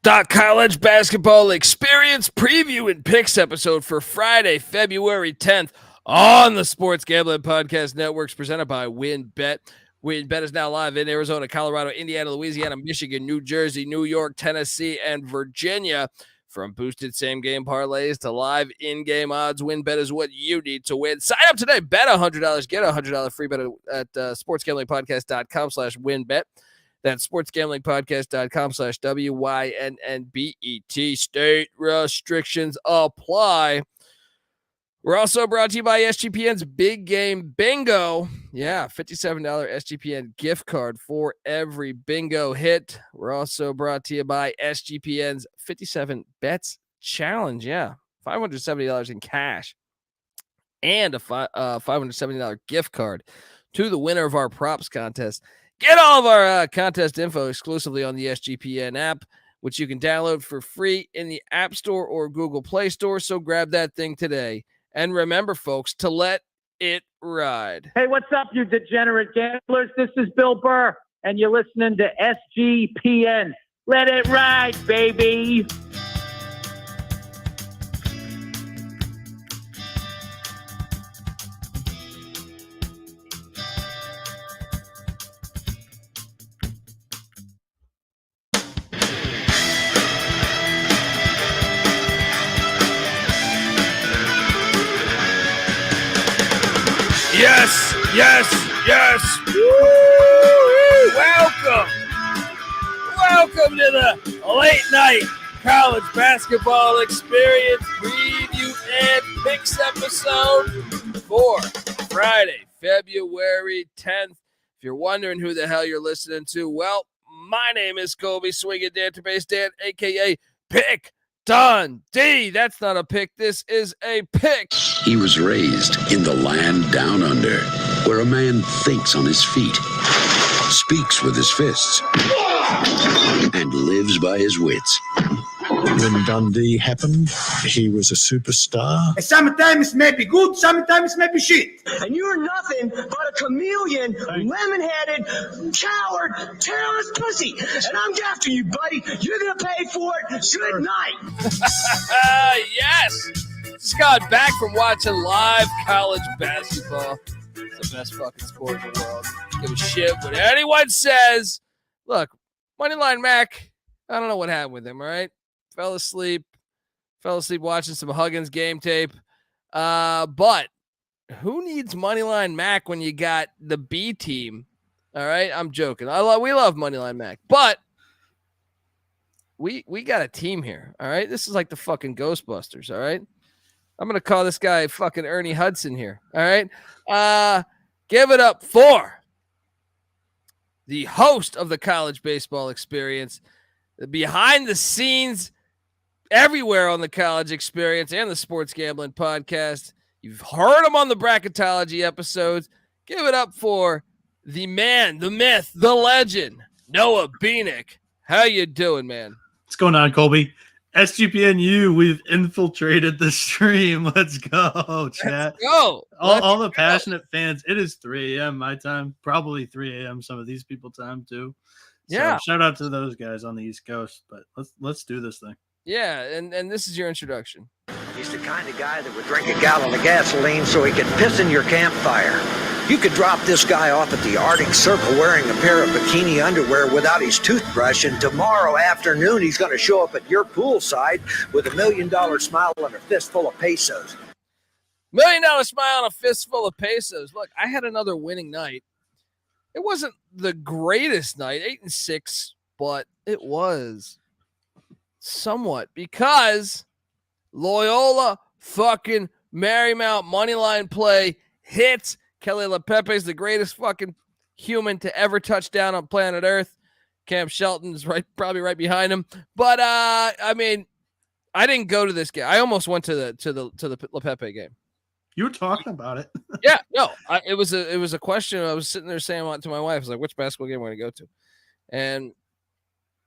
The college basketball experience preview and picks episode for Friday, February 10th on the Sports Gambling Podcast Networks presented by WynnBET. WynnBET is now live in Arizona, Colorado, Indiana, Louisiana, Michigan, New Jersey, New York, Tennessee, and Virginia. From boosted same-game parlays to live in-game odds, WynnBET is what you need to win. Sign up today. Bet $100. Get a $100 free bet at sportsgamblingpodcast.com/WynnBET. That's sportsgamblingpodcast.com/WYNNBET. State restrictions apply. We're also brought to you by SGPN's Big Game Bingo. Yeah, $57 SGPN gift card for every bingo hit. We're also brought to you by SGPN's 57 Bets Challenge. Yeah, $570 in cash and a $570 gift card to the winner of our props contest. Get all of our contest info exclusively on the SGPN app, which you can download for free in the App Store or Google Play Store. So grab that thing today. And remember, folks, to let it ride. Hey, what's up, you degenerate gamblers? This is Bill Burr, and you're listening to SGPN. Let it ride, baby. Yes, yes, yes. Woo! Welcome to the late night college basketball experience preview and picks episode for Friday, February 10th. If you're wondering who the hell you're listening to, well, my name is Colby Swinging Dant, a.k.a. Pick Dundee. That's not a pick. This is a pick. He was raised in the land down under, where a man thinks on his feet, speaks with his fists, and lives by his wits. When Dundee happened, he was a superstar. Sometimes it may be good, sometimes it may be shit. And you're nothing but a chameleon, lemon-headed, coward, terrorist pussy. And I'm after you, buddy. You're going to pay for it. Good night. Yes. Just got back from watching live college basketball. It's the best fucking sport in the world. Give a shit what anyone says. Look, Moneyline Mac, I don't know what happened with him, all right? Fell asleep watching some Huggins game tape. But who needs Moneyline Mac when you got the B team? All right, I'm joking. We love Moneyline Mac, but we got a team here. All right, this is like the fucking Ghostbusters. All right, I'm gonna call this guy fucking Ernie Hudson here. All right, give it up for the host of the college baseball experience, the behind the scenes everywhere on the college experience and the Sports Gambling Podcast. You've heard him on the bracketology episodes. Give it up for the man, the myth, the legend, Noah Bieniek. How you doing, man? What's going on, Colby? SGPNU, we've infiltrated the stream. Let's go, chat. Let's go. All the passionate fans. It is 3 a.m. my time, probably 3 a.m. some of these people time too. So yeah. Shout out to those guys on the East Coast. But let's do this thing. Yeah, and this is your introduction. He's the kind of guy that would drink a gallon of gasoline so he could piss in your campfire. You could drop this guy off at the Arctic Circle wearing a pair of bikini underwear without his toothbrush, and tomorrow afternoon he's going to show up at your poolside with $1 million smile and a fistful of pesos. $1 million smile and a fistful of pesos. Look, I had another winning night. It wasn't the greatest night, 8-6, but it was somewhat because Loyola fucking Marymount moneyline play hits. Kelly LePepe is the greatest fucking human to ever touch down on planet Earth. Cam Shelton is probably right behind him. But I mean, I didn't go to this game. I almost went to the LePepe game. You were talking about it. Yeah, no, it was a question. I was sitting there saying to my wife, I was like, which basketball game am I going to go to? And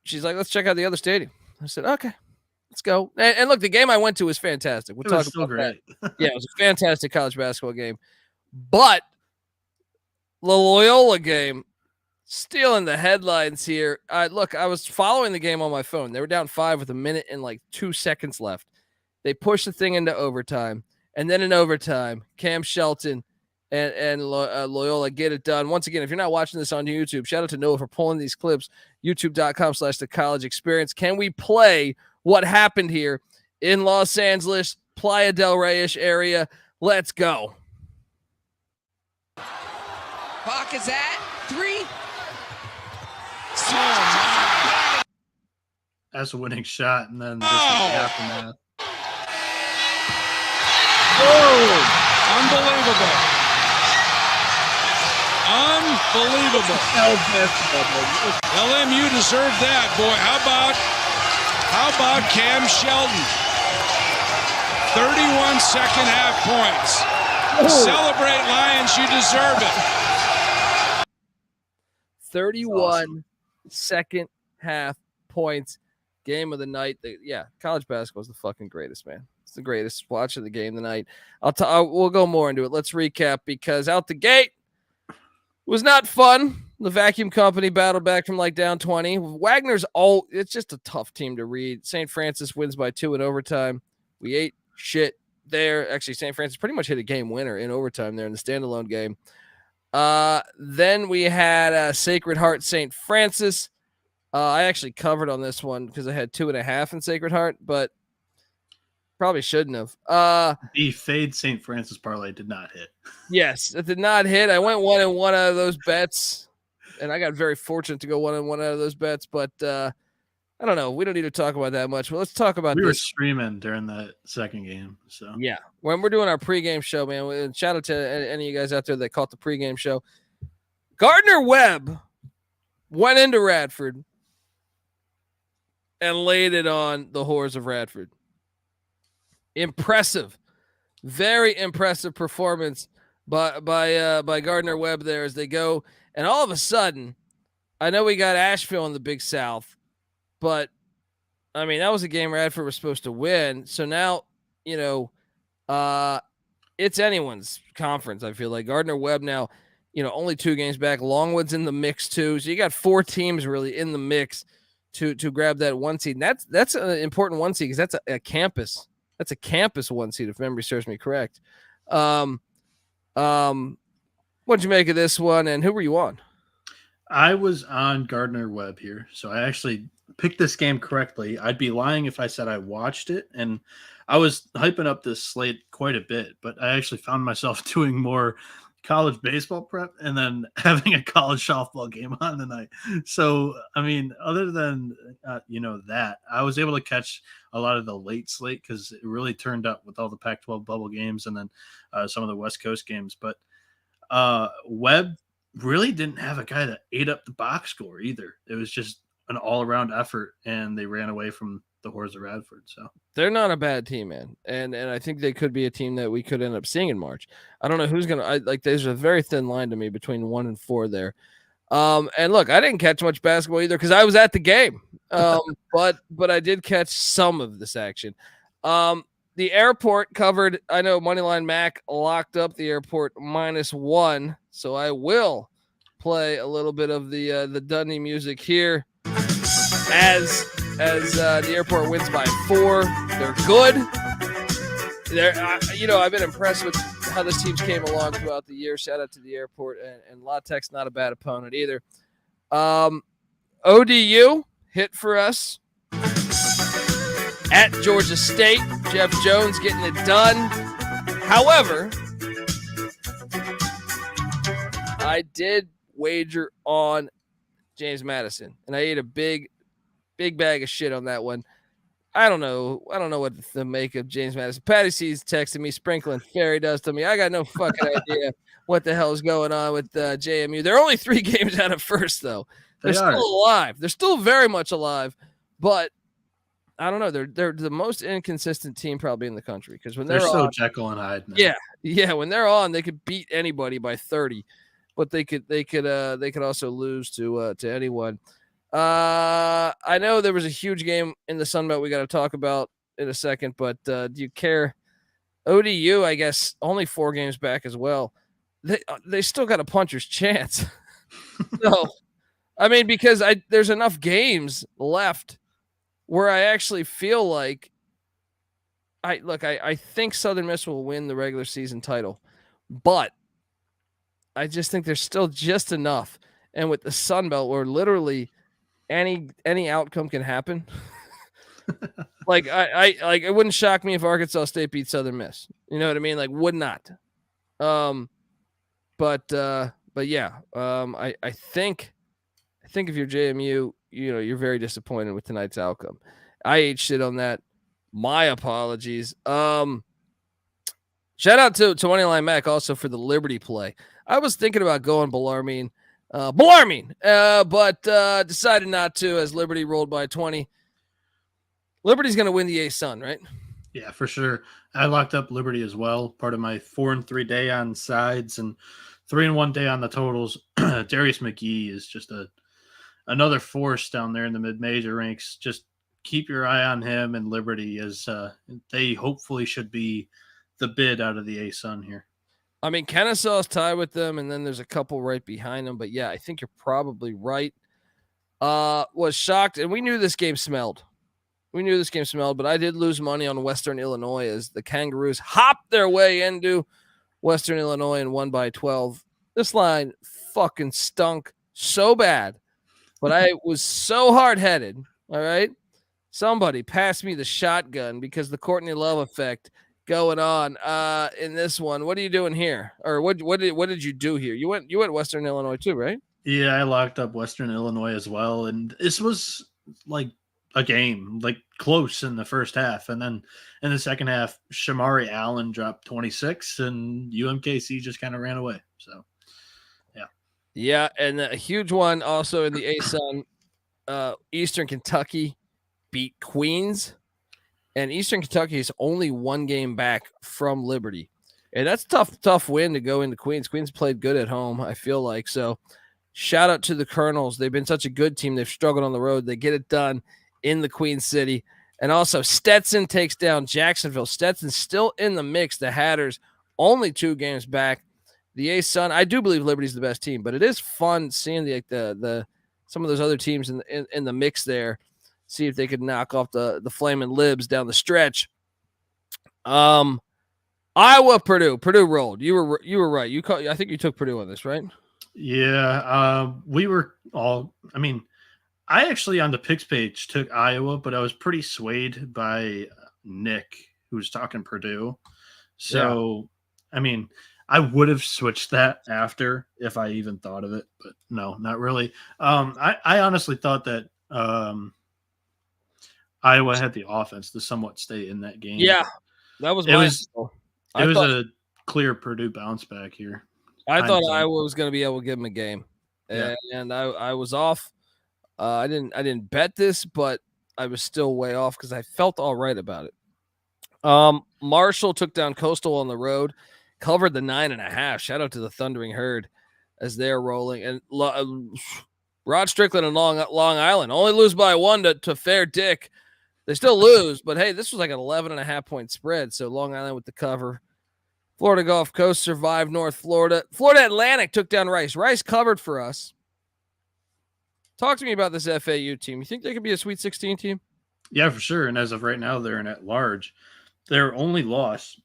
she's like, let's check out the other stadium. I said, okay, let's go. And look, the game I went to was fantastic. We'll talk about great. that. Yeah, it was a fantastic college basketball game. But the Loyola game, Stealing the headlines here. Look, I was following the game on my phone. They were down 5 with a minute and like 2 seconds left. They pushed the thing into overtime. And then in overtime, Cam Shelton and Loyola get it done. Once again, if you're not watching this on YouTube, shout out to Noah for pulling these clips. YouTube.com/thecollegeexperience. Can we play what happened here in Los Angeles, Playa del Rey-ish area? Let's go. Clock is at 3. That's a winning shot, and then this is the aftermath. Unbelievable. LMU deserved that, boy. How about Cam Shelton? 31 second half points. Celebrate, Lions. You deserve it. 31 second half points. Game of the night. College basketball is the fucking greatest, man. It's the greatest. Watching the game tonight. We'll go more into it. Let's recap, because out the gate was not fun. The vacuum company battled back from like down 20. Wagner's it's just a tough team to read. St. Francis wins by 2 in overtime. We ate shit there. Actually, St. Francis pretty much hit a game winner in overtime there in the standalone game. Then we had Sacred Heart St. Francis. I actually covered on this one because I had 2.5 in Sacred Heart, but probably shouldn't have. The fade St. Francis parlay did not hit. Yes, it did not hit. I went 1-1 out of those bets, and I got very fortunate to go 1-1 out of those bets. But I don't know. We don't need to talk about that much. But let's talk about We this. were streaming during that second game. So Yeah, when we're doing our pregame show, man. And shout out to any of you guys out there that caught the pregame show. Gardner Webb went into Radford and laid it on the Whores of Radford. Impressive, very impressive performance by Gardner Webb there as they go. And all of a sudden, I know we got Asheville in the Big South, but I mean, that was a game Radford was supposed to win. So now, it's anyone's conference. I feel like Gardner Webb now, only 2 games back. Longwood's in the mix too. So you got 4 teams really in the mix to grab that 1 seed. And that's an important 1 seed because that's a campus. That's a campus 1 seed, if memory serves me correct. What'd you make of this one, and who were you on? I was on Gardner Webb here, so I actually picked this game correctly. I'd be lying if I said I watched it, and I was hyping up this slate quite a bit, but I actually found myself doing more college baseball prep and then having a college softball game on tonight. So, I mean, other than, that, I was able to catch a lot of the late slate because it really turned up with all the Pac-12 bubble games and then some of the West Coast games. But Webb really didn't have a guy that ate up the box score either. It was just an all-around effort, and they ran away from the Whores of Radford. So they're not a bad team, man. And I think they could be a team that we could end up seeing in March. I don't know who's going to, there's a very thin line to me between 1 and 4 there. And look, I didn't catch much basketball either because I was at the game. But I did catch some of this action. The airport covered, I know Moneyline Mac locked up the airport -1. So I will play a little bit of the Dundee music here as the airport wins by 4. They're good. I've been impressed with how this team came along throughout the year. Shout out to the airport, and La Tech's not a bad opponent either. ODU hit for us at Georgia State. Jeff Jones getting it done. However, I did wager on James Madison, and I ate a big bag of shit on that one. I don't know what to make of James Madison. Patty C's texting me, sprinkling fairy dust on me. I got no fucking idea what the hell is going on with JMU. They're only 3 games out of first, though. They're still alive. They're still very much alive, but I don't know. They're the most inconsistent team probably in the country because when they're so on, Jekyll and Hyde. Man. Yeah. When they're on, they could beat anybody by 30, but they could also lose to anyone. I know there was a huge game in the Sun Belt we got to talk about in a second, but do you care? ODU, I guess, only 4 games back as well. They still got a puncher's chance. So I mean, because there's enough games left where I actually feel like I think Southern Miss will win the regular season title, but I just think there's still just enough. And with the Sun Belt, where literally any outcome can happen. Like it wouldn't shock me if Arkansas State beat Southern Miss. You know what I mean? Like, would not. But yeah. I think if you're JMU, you're very disappointed with tonight's outcome. I ate shit on that. My apologies. Shout out to Moneyline Mac also for the Liberty play. I was thinking about going Bellarmine, but decided not to as Liberty rolled by 20. Liberty's going to win the A-Sun, right? Yeah, for sure. I locked up Liberty as well. Part of my 4-3 day on sides and 3-1 day on the totals. Darius McGee is just another force down there in the mid-major ranks. Just keep your eye on him and Liberty as they hopefully should be the bid out of the A-Sun here. I mean, Kennesaw's tied with them, and then there's a couple right behind them. But, yeah, I think you're probably right. Was shocked, and we knew this game smelled. But I did lose money on Western Illinois as the Kangaroos hopped their way into Western Illinois and won by 12. This line fucking stunk so bad, but I was so hard-headed, all right? Somebody passed me the shotgun because the Courtney Love effect going on in this one. What are you doing here? Or what did you do here? You went Western Illinois too, right? Yeah, I locked up Western Illinois as well, and this was like a game, like close in the first half, and then in the second half, Shamari Allen dropped 26, and UMKC just kind of ran away. So, yeah, and a huge one also in the A-Sun. Eastern Kentucky beat Queens, and Eastern Kentucky is only one game back from Liberty, and that's tough win to go into Queens. Queens played good at home, I feel like. So, shout out to the Colonels. They've been such a good team. They've struggled on the road. They get it done in the Queen City. And also Stetson takes down Jacksonville. Stetson's still in the mix. The Hatters only 2 games back. The A-Sun, I do believe Liberty's the best team, but it is fun seeing the some of those other teams in the mix there. See if they could knock off the Flamin' Libs down the stretch. Iowa, Purdue rolled. You were right. I think you took Purdue on this, right? Yeah, we were all. I mean, I actually on the picks page took Iowa, but I was pretty swayed by Nick, who was talking Purdue. So, yeah. I mean, I would have switched that after if I even thought of it, but no, not really. I honestly thought that Iowa had the offense to somewhat stay in that game. Yeah, that was a clear Purdue bounce back here. I thought Iowa was going to be able to give them a game, and I was off. I didn't bet this, but I was still way off because I felt all right about it. Marshall took down Coastal on the road, covered the 9.5. Shout out to the Thundering Herd as they're rolling. And Rod Strickland and Long Island only lose by 1 to Fair Dick. They still lose, but hey, this was like an 11.5 point spread. So Long Island with the cover. Florida Gulf Coast survived North Florida. Florida Atlantic took down Rice. Rice covered for us. Talk to me about this FAU team. You think they could be a Sweet 16 team? Yeah, for sure. And as of right now, they're in at large. Their only losses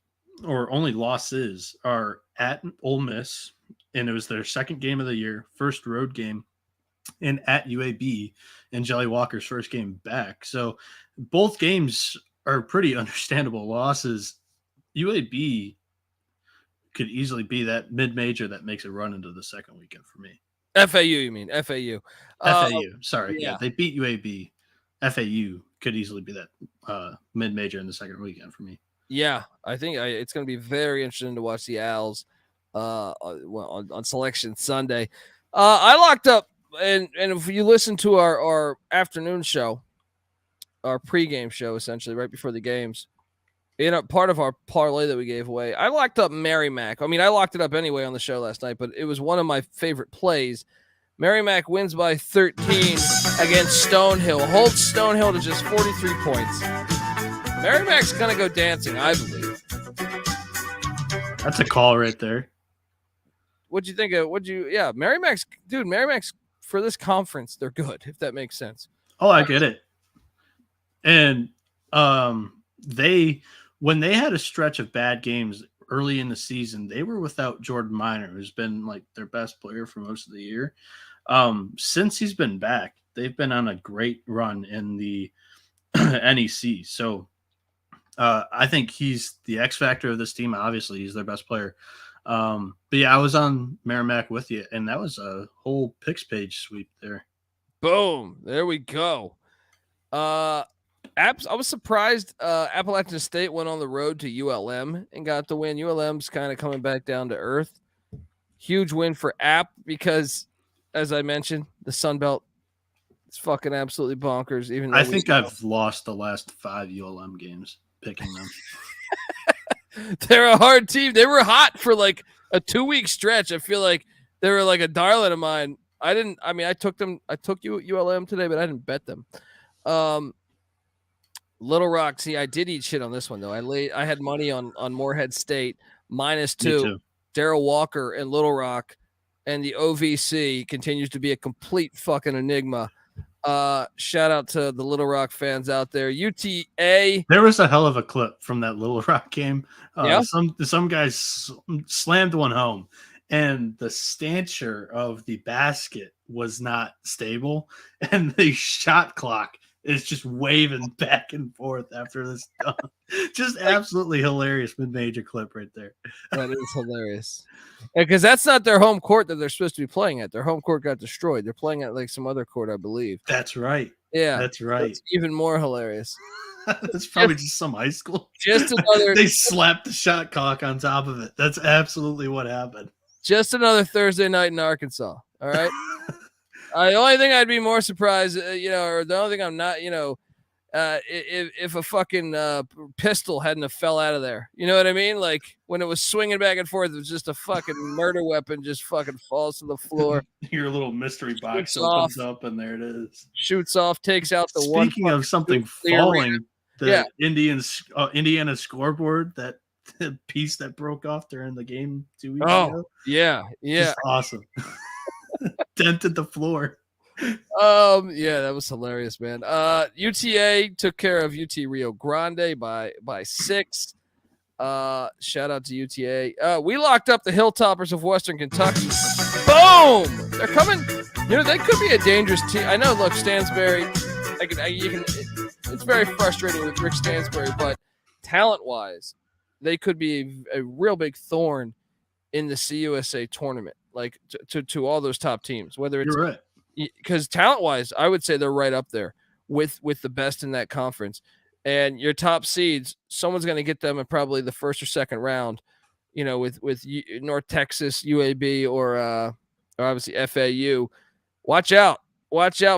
are at Ole Miss, and it was their second game of the year, first road game, and at UAB and Jelly Walker's first game back. So both games are pretty understandable losses. UAB could easily be that mid-major that makes a run into the second weekend for me. FAU, you mean? FAU. Sorry. Yeah, they beat UAB. FAU could easily be that mid-major in the second weekend for me. Yeah, I think it's going to be very interesting to watch the Owls on Selection Sunday. I locked up, and if you listen to our afternoon show, our pregame show, essentially, right before the games, part of our parlay that we gave away, I locked up Merrimack. I mean, I locked it up anyway on the show last night, but it was one of my favorite plays. Merrimack wins by 13 against Stonehill. Holds Stonehill to just 43 points. Merrimack's going to go dancing, I believe. That's a call right there. What'd you think of? Merrimack's for this conference, they're good, if that makes sense. Oh, I get it. And when they had a stretch of bad games early in the season, they were without Jordan Minor, who's been like their best player for most of the year. Since he's been back, they've been on a great run in the NEC. So I think he's the X factor of this team. Obviously, he's their best player. But yeah, I was on Merrimack with you, and that was a whole picks page sweep there. Boom. There we go. I was surprised Appalachian State went on the road to ULM and got the win. ULM's kind of coming back down to earth. Huge win for App because, as I mentioned, the Sun Belt is fucking absolutely bonkers. Even though I think I've lost the last 5 ULM games picking them. They're a hard team. They were hot for like a 2-week stretch. I feel like they were like a darling of mine. I took ULM today, but I didn't bet them. Little Rock. See, I did eat shit on this one though. I had money on Morehead State -2. Darrell Walker and Little Rock, and the OVC continues to be a complete fucking enigma. Shout out to the Little Rock fans out there. UTA. There was a hell of a clip from that Little Rock game. Yeah. Some guys slammed one home, and the stanchion of the basket was not stable, and the shot clock is just waving back and forth after this dunk. Just absolutely hilarious mid-major clip right there. That is hilarious. Because that's not their home court that they're supposed to be playing at. Their home court got destroyed. They're playing at like some other court, I believe. That's right. Yeah. That's right. That's even more hilarious. That's probably just some high school. Just another. They slapped the shot clock on top of it. That's absolutely what happened. Just another Thursday night in Arkansas. All right. The only thing I'd be more surprised, or the only thing I'm not, if a fucking pistol hadn't have fell out of there. You know what I mean? Like when it was swinging back and forth, it was just a fucking murder weapon just fucking falls to the floor. Your little mystery box opens up, and there it is. Shoots off, takes out the one. Speaking of something falling, Indiana scoreboard, that piece that broke off during the game 2 weeks ago. Yeah. Just awesome. Dented the floor. Yeah, that was hilarious, man. UTA took care of UT Rio Grande by 6. Shout out to UTA. We locked up the Hilltoppers of Western Kentucky. Boom! They're coming. They could be a dangerous team. I know. Look, Stansbury. It's very frustrating with Rick Stansbury, but talent-wise, they could be a real big thorn in the CUSA tournament. Like to all those top teams, whether it's You're right. Because talent-wise, I would say they're right up there with the best in that conference. And your top seeds, someone's going to get them in probably the first or second round. With North Texas, UAB, or obviously FAU. Watch out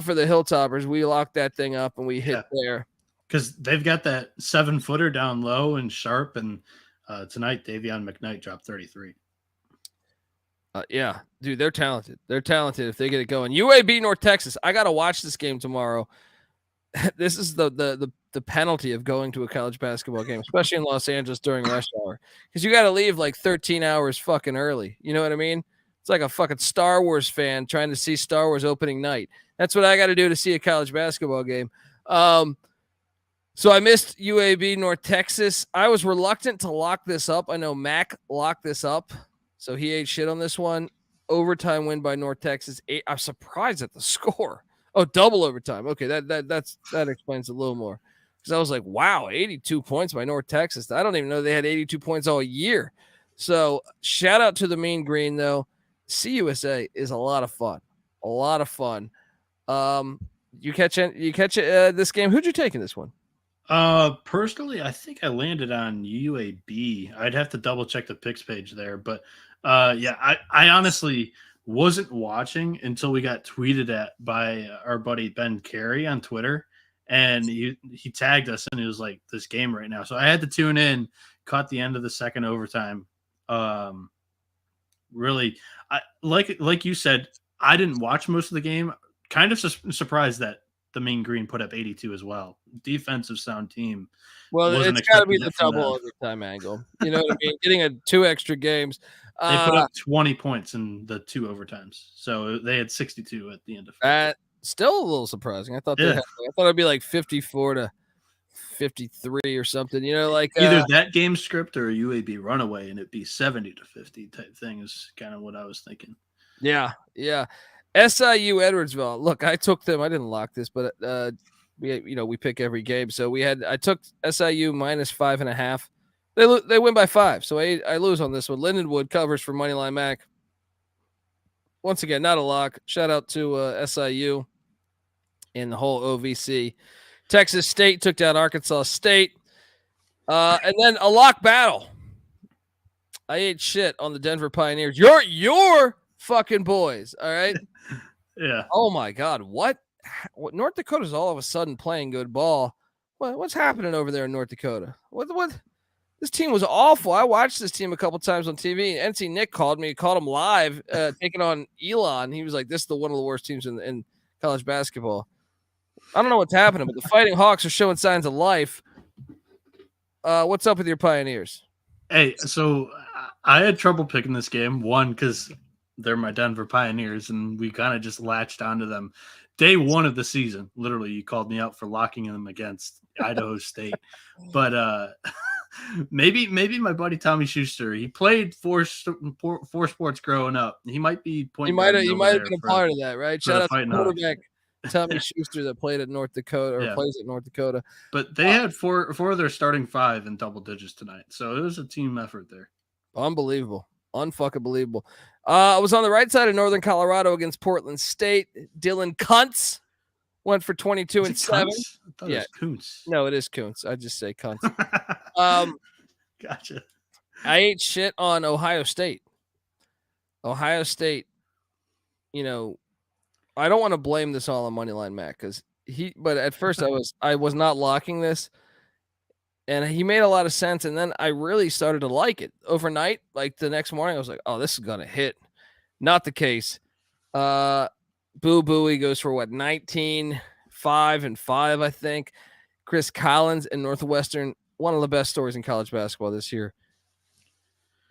for the Hilltoppers. We locked that thing up and we hit there because they've got that 7-footer down low and sharp. And tonight, Davion McKnight dropped 33. Yeah, dude, they're talented. They're talented if they get it going. UAB North Texas. I got to watch this game tomorrow. This is the penalty of going to a college basketball game, especially in Los Angeles during rush hour, because you got to leave like 13 hours fucking early. You know what I mean? It's like a fucking Star Wars fan trying to see Star Wars opening night. That's what I got to do to see a college basketball game. So I missed UAB North Texas. I was reluctant to lock this up. I know Mac locked this up. So he ate shit on this one. Overtime win by North Texas. 8. I'm surprised at the score. Oh, double overtime. Okay, that explains a little more. Because I was like, wow, 82 points by North Texas. I don't even know they had 82 points all year. So shout out to the Mean Green though. CUSA is a lot of fun. A lot of fun. You catch this game? Who'd you take in this one? Personally, I think I landed on UAB. I'd have to double check the picks page there, but I honestly wasn't watching until we got tweeted at by our buddy Ben Carey on Twitter, and he tagged us and it was like this game right now. So I had to tune in, caught the end of the second overtime. Really, like you said, I didn't watch most of the game. Kind of surprised that the Mean Green put up 82 as well. Defensive sound team. Well, Wasn't it's got to be expecting the it from double them. overtime angle. You know what I mean? Getting 2 extra games. They put up 20 points in the 2 overtimes, so they had 62 at the end of it. That still a little surprising. I thought I thought it'd be like 54 to 53 or something. You know, like either that game script or a UAB runaway, and it'd be 70 to 50 type thing is kind of what I was thinking. Yeah. SIU Edwardsville. Look, I took them. I didn't lock this, but we pick every game. So I took SIU minus 5.5. They win by 5. So I lose on this one. Lindenwood covers for Moneyline Mac. Once again, not a lock. Shout out to SIU and the whole OVC. Texas State took down Arkansas State. And then a lock battle. I ate shit on the Denver Pioneers. Your fucking boys, all right? Yeah. Oh my God, what? North Dakota's all of a sudden playing good ball. What's happening over there in North Dakota? What? This team was awful. I watched this team a couple times on TV. NC Nick called me. He called him live, taking on Elon. He was like, "This is one of the worst teams in college basketball." I don't know what's happening, but the Fighting Hawks are showing signs of life. What's up with your Pioneers? Hey, so I had trouble picking this game. One, because they're my Denver Pioneers, and we kind of just latched onto them. Day 1 of the season, literally, you called me out for locking them against Idaho State. But maybe my buddy Tommy Schuster, he played four sports growing up. He might be pointing. You might have been a part of that, right? Shout out to the quarterback Tommy Schuster that played at North Dakota or plays at North Dakota. But they had four of their starting 5 in double digits tonight, so it was a team effort there. Unbelievable. Unfucking believable. I was on the right side of Northern Colorado against Portland State. Dylan Kuntz went for 22 and 7. Kuntz? I thought it was Kuntz. No, it is Kuntz. I just say Kuntz. Gotcha. I ate shit on Ohio State. Ohio State, I don't want to blame this all on Moneyline Mac but at first I was not locking this. And he made a lot of sense, and then I really started to like it. Overnight, like the next morning, I was like, oh, this is going to hit. Not the case. Boo Booey goes for, 19, 5 and 5, I think. Chris Collins and Northwestern, one of the best stories in college basketball this year.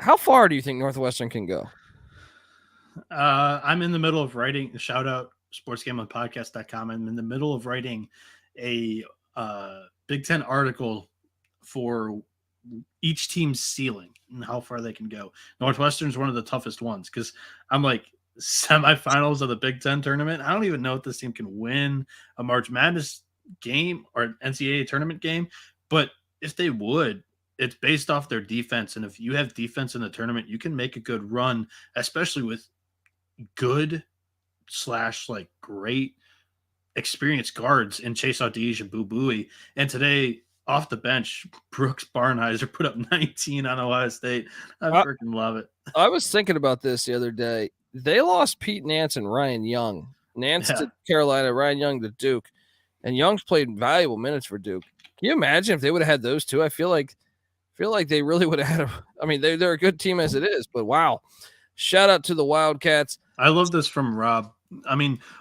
How far do you think Northwestern can go? I'm in the middle of writing, shout out sportsgamblingpodcast.com. I'm in the middle of writing a Big Ten article for each team's ceiling and how far they can go. Northwestern's one of the toughest ones because I'm like semifinals of the Big Ten tournament. I don't even know if this team can win a March Madness game or an NCAA tournament game, but if they would, it's based off their defense. And if you have defense in the tournament, you can make a good run, especially with good / great experienced guards in Chase Audige and Boo Booey. And today, off the bench, Brooks Barnhizer put up 19 on Ohio State. I freaking love it. I was thinking about this the other day. They lost Pete Nance and Ryan Young. Nance to Carolina, Ryan Young to Duke. And Young's played valuable minutes for Duke. Can you imagine if they would have had those two? I feel like they really would have had they're a good team as it is, but wow. Shout out to the Wildcats. I love this from Rob.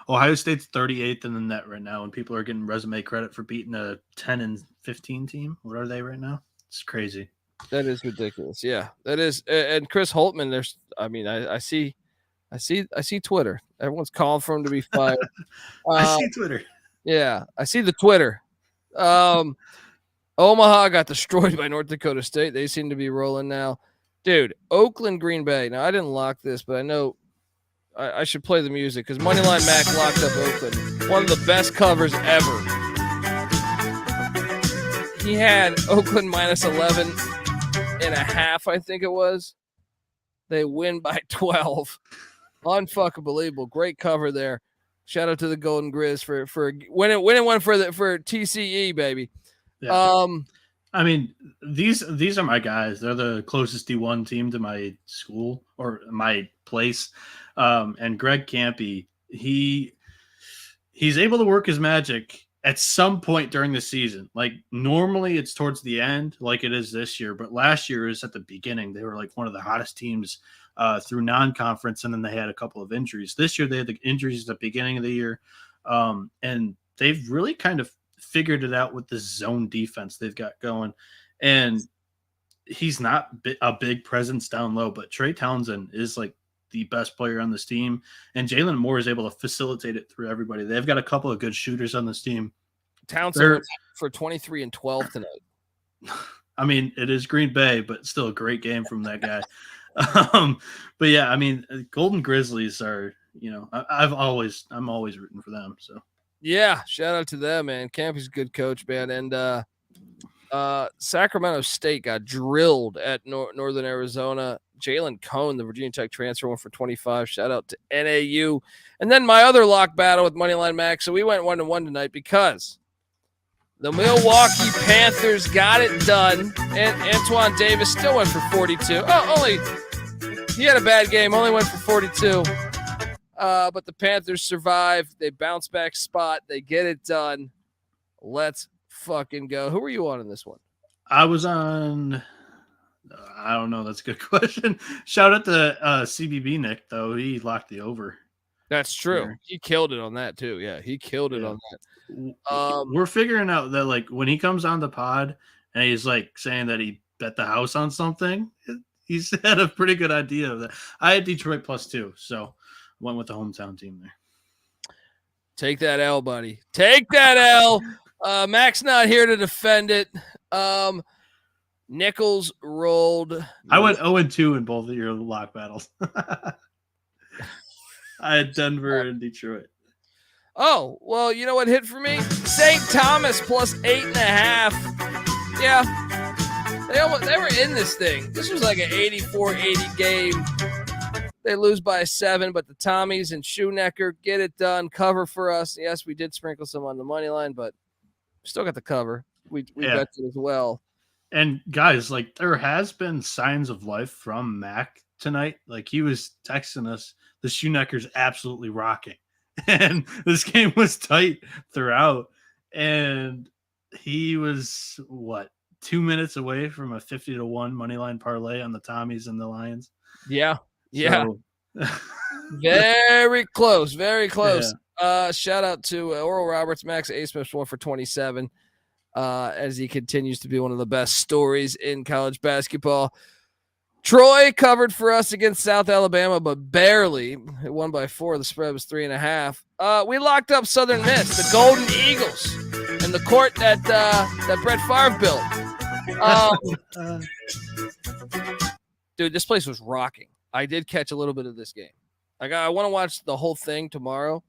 Ohio State's 38th in the net right now, and people are getting resume credit for beating a 10 and 15 team. What are they right now? It's crazy. That is ridiculous. Yeah, that is. And Chris Holtmann, I see Twitter. Everyone's calling for him to be fired. I see Twitter. Yeah, I see the Twitter. Omaha got destroyed by North Dakota State. They seem to be rolling now. Dude, Oakland, Green Bay. Now, I didn't lock this, but I know I should play the music because Moneyline Mac locked up Oakland. One of the best covers ever. He had Oakland minus 11 and a half, I think it was. They win by 12. Unfucking believable. Great cover there. Shout out to the Golden Grizz for winning one for TCE, baby. Yeah. These are my guys. They're the closest D1 team to my school or my place. And Greg Campy, he's able to work his magic at some point during the season. Like normally it's towards the end, like it is this year, but last year is at the beginning. They were like one of the hottest teams through non-conference, and then they had a couple of injuries. This year they had the injuries at the beginning of the year. And they've really kind of figured it out with this zone defense they've got going. And he's not a big presence down low, but Trey Townsend is like the best player on this team. And Jalen Moore is able to facilitate it through everybody. They've got a couple of good shooters on this team. Townsend for 23 and 12 tonight. I mean, it is Green Bay, but still a great game from that guy. But yeah, I mean, Golden Grizzlies are, I'm always rooting for them. So yeah, shout out to them, man. Campy's a good coach, man. And Sacramento State got drilled at Northern Arizona. Jalen Cone, the Virginia Tech transfer, went for 25. Shout out to NAU. And then my other lock battle with Moneyline Max. So we went 1-1 tonight because the Milwaukee Panthers got it done. And Antoine Davis still went for 42. He had a bad game, only went for 42. But the Panthers survived. They bounce back spot. They get it done. Let's fucking go. Who were you on in this one? I was on, I don't know. That's a good question. Shout out to CBB Nick, though. He locked the over. That's true. There. He killed it on that, too. Yeah, he killed it on that. We're figuring out that, like, when he comes on the pod and he's, like, saying that he bet the house on something, he's had a pretty good idea of that. I had Detroit +2, so went with the hometown team there. Take that L, buddy. Take that L. Mac's not here to defend it. Nichols rolled. I went 0-2 in both of your lock battles. I had Denver and Detroit. Oh, well, you know what hit for me? St. Thomas +8.5. Yeah. They were in this thing. This was like an 84-80 game. They lose by 7, but the Tommies and Schoenecker get it done. Cover for us. Yes, we did sprinkle some on the money line, but still got the cover. We bet it as well. And guys, like, there has been signs of life from Mac tonight. Like, he was texting us, the Schoenecker's absolutely rocking. And this game was tight throughout. And he was, 2 minutes away from a 50-1 money line parlay on the Tommies and the Lions. Yeah. Yeah. So, very close. Very close. Yeah. Shout out to Oral Roberts, Max A. Smith, 1 for 27, as he continues to be one of the best stories in college basketball. Troy covered for us against South Alabama, but barely. It won by 4. The spread was 3.5. We locked up Southern Miss, the Golden Eagles, in the court that Brett Favre built. Dude, this place was rocking. I did catch a little bit of this game. I want to watch the whole thing tomorrow.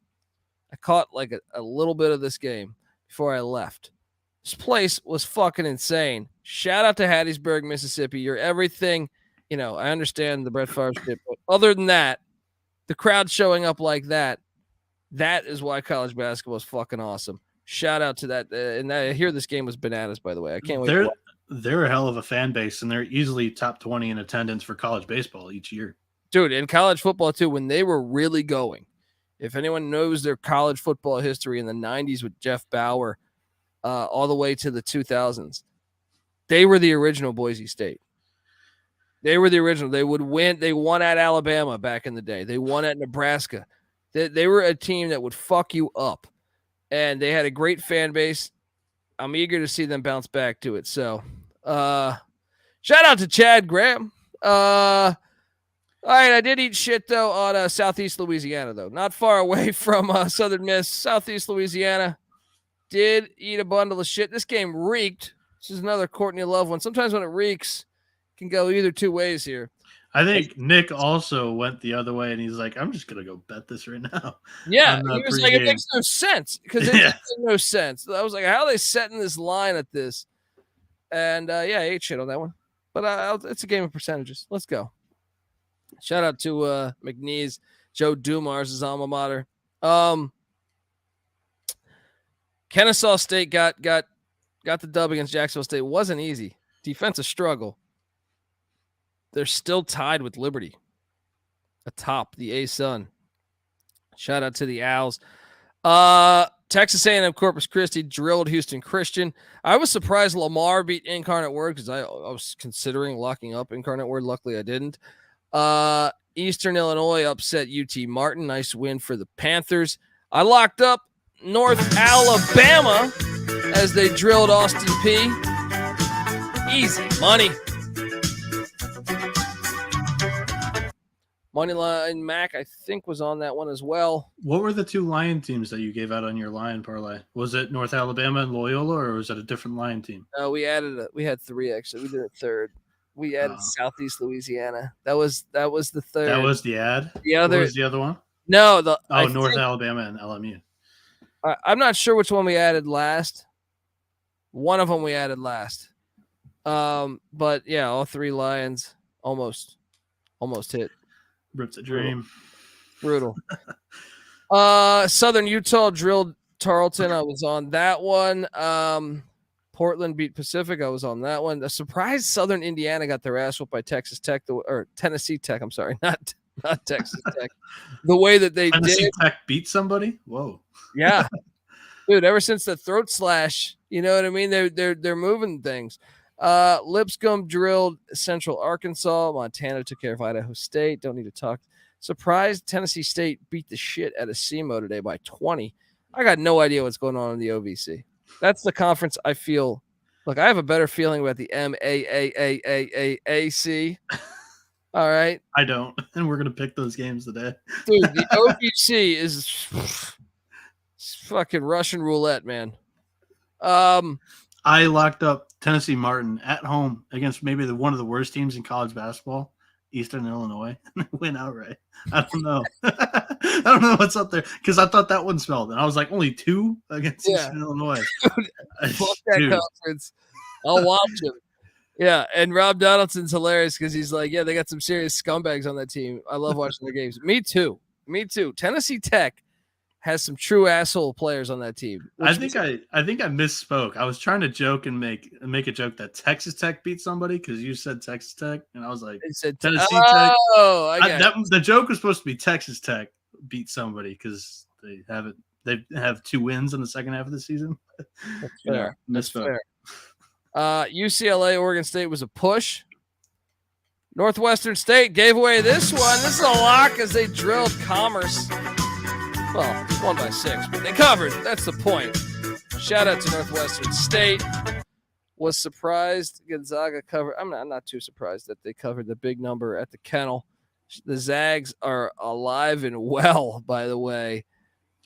I caught like a little bit of this game before I left. This place was fucking insane. Shout out to Hattiesburg, Mississippi. You're everything. I understand the Brett Favre shit, but other than that, the crowd showing up like that is why college basketball is fucking awesome. Shout out to that. And I hear this game was bananas, by the way. I can't wait. They're a hell of a fan base, and they're easily top 20 in attendance for college baseball each year. Dude, in college football, too, when they were really going, if anyone knows their college football history in the 90s with Jeff Bauer all the way to the 2000s, they were the original Boise State. They were the original. They would win. They won at Alabama back in the day. They won at Nebraska. They were a team that would fuck you up, and they had a great fan base. I'm eager to see them bounce back to it. So, shout out to Chad Graham. All right, I did eat shit, though, on Southeast Louisiana, though. Not far away from Southern Miss. Southeast Louisiana did eat a bundle of shit. This game reeked. This is another Courtney Love one. Sometimes when it reeks, it can go either two ways here. I think Nick also went the other way, and he's like, I'm just going to go bet this right now. Yeah, he was like, it makes no sense, because it makes no sense. I was like, how are they setting this line at this? And, I ate shit on that one. But it's a game of percentages. Let's go. Shout out to McNeese, Joe Dumars' alma mater. Kennesaw State got the dub against Jacksonville State. It wasn't easy. Defensive struggle. They're still tied with Liberty atop the A-Sun. Shout out to the Owls. Texas A&M Corpus Christi drilled Houston Christian. I was surprised Lamar beat Incarnate Word because I was considering locking up Incarnate Word. Luckily, I didn't. Eastern Illinois upset UT Martin. Nice win for the Panthers. I locked up North Alabama as they drilled Austin Peay. Easy money. Moneyline Mac, I think, was on that one as well. What were the two Lion teams that you gave out on your Lion parlay? Was it North Alabama and Loyola, or was it a different Lion team? We had three, actually. We did a third. We added Southeast Louisiana. That was the third. That was the ad? What was the other one? No. North Alabama and LMU. I'm not sure which one we added last. One of them we added last. But, yeah, all three Lions almost hit. Ripped a dream. Brutal. Southern Utah drilled Tarleton. I was on that one. Portland beat Pacific. I was on that one. The surprise Southern Indiana got their ass whooped by Texas Tech, or Tennessee Tech. I'm sorry, not Texas Tech. The way that they Tennessee Tech beat somebody. Whoa. Yeah, dude. Ever since the throat slash, you know what I mean. They're moving things. Lipscomb drilled Central Arkansas. Montana took care of Idaho State. Don't need to talk. Surprised Tennessee State beat the shit out of SEMO today by 20. I got no idea what's going on in the OVC. That's the conference I feel. Look, I have a better feeling about the MAAAAAAC. All right. I don't. And we're going to pick those games today. Dude, the OVC is fucking Russian roulette, man. I locked up Tennessee Martin at home against maybe one of the worst teams in college basketball, Eastern Illinois, and they went outright. I don't know. I don't know what's up there because I thought that one smelled, and I was like, only 2 against Eastern Illinois. Fuck that conference. I'll watch him. Yeah, and Rob Donaldson's hilarious because he's like, yeah, they got some serious scumbags on that team. I love watching their games. Me too. Tennessee Tech has some true asshole players on that team. I think I misspoke. I was trying to joke and make a joke that Texas Tech beat somebody because you said Texas Tech, and I was like, Tennessee Tech. Oh, the joke was supposed to be Texas Tech beat somebody because they have 2 wins in the second half of the season. That's fair. That's fair. UCLA, Oregon State was a push. Northwestern State gave away this one. This is a lock as they drilled Commerce. Well, won by 6, but they covered. That's the point. Shout out to Northwestern State. Was surprised Gonzaga covered. I'm not too surprised that they covered the big number at the Kennel. The Zags are alive and well, by the way.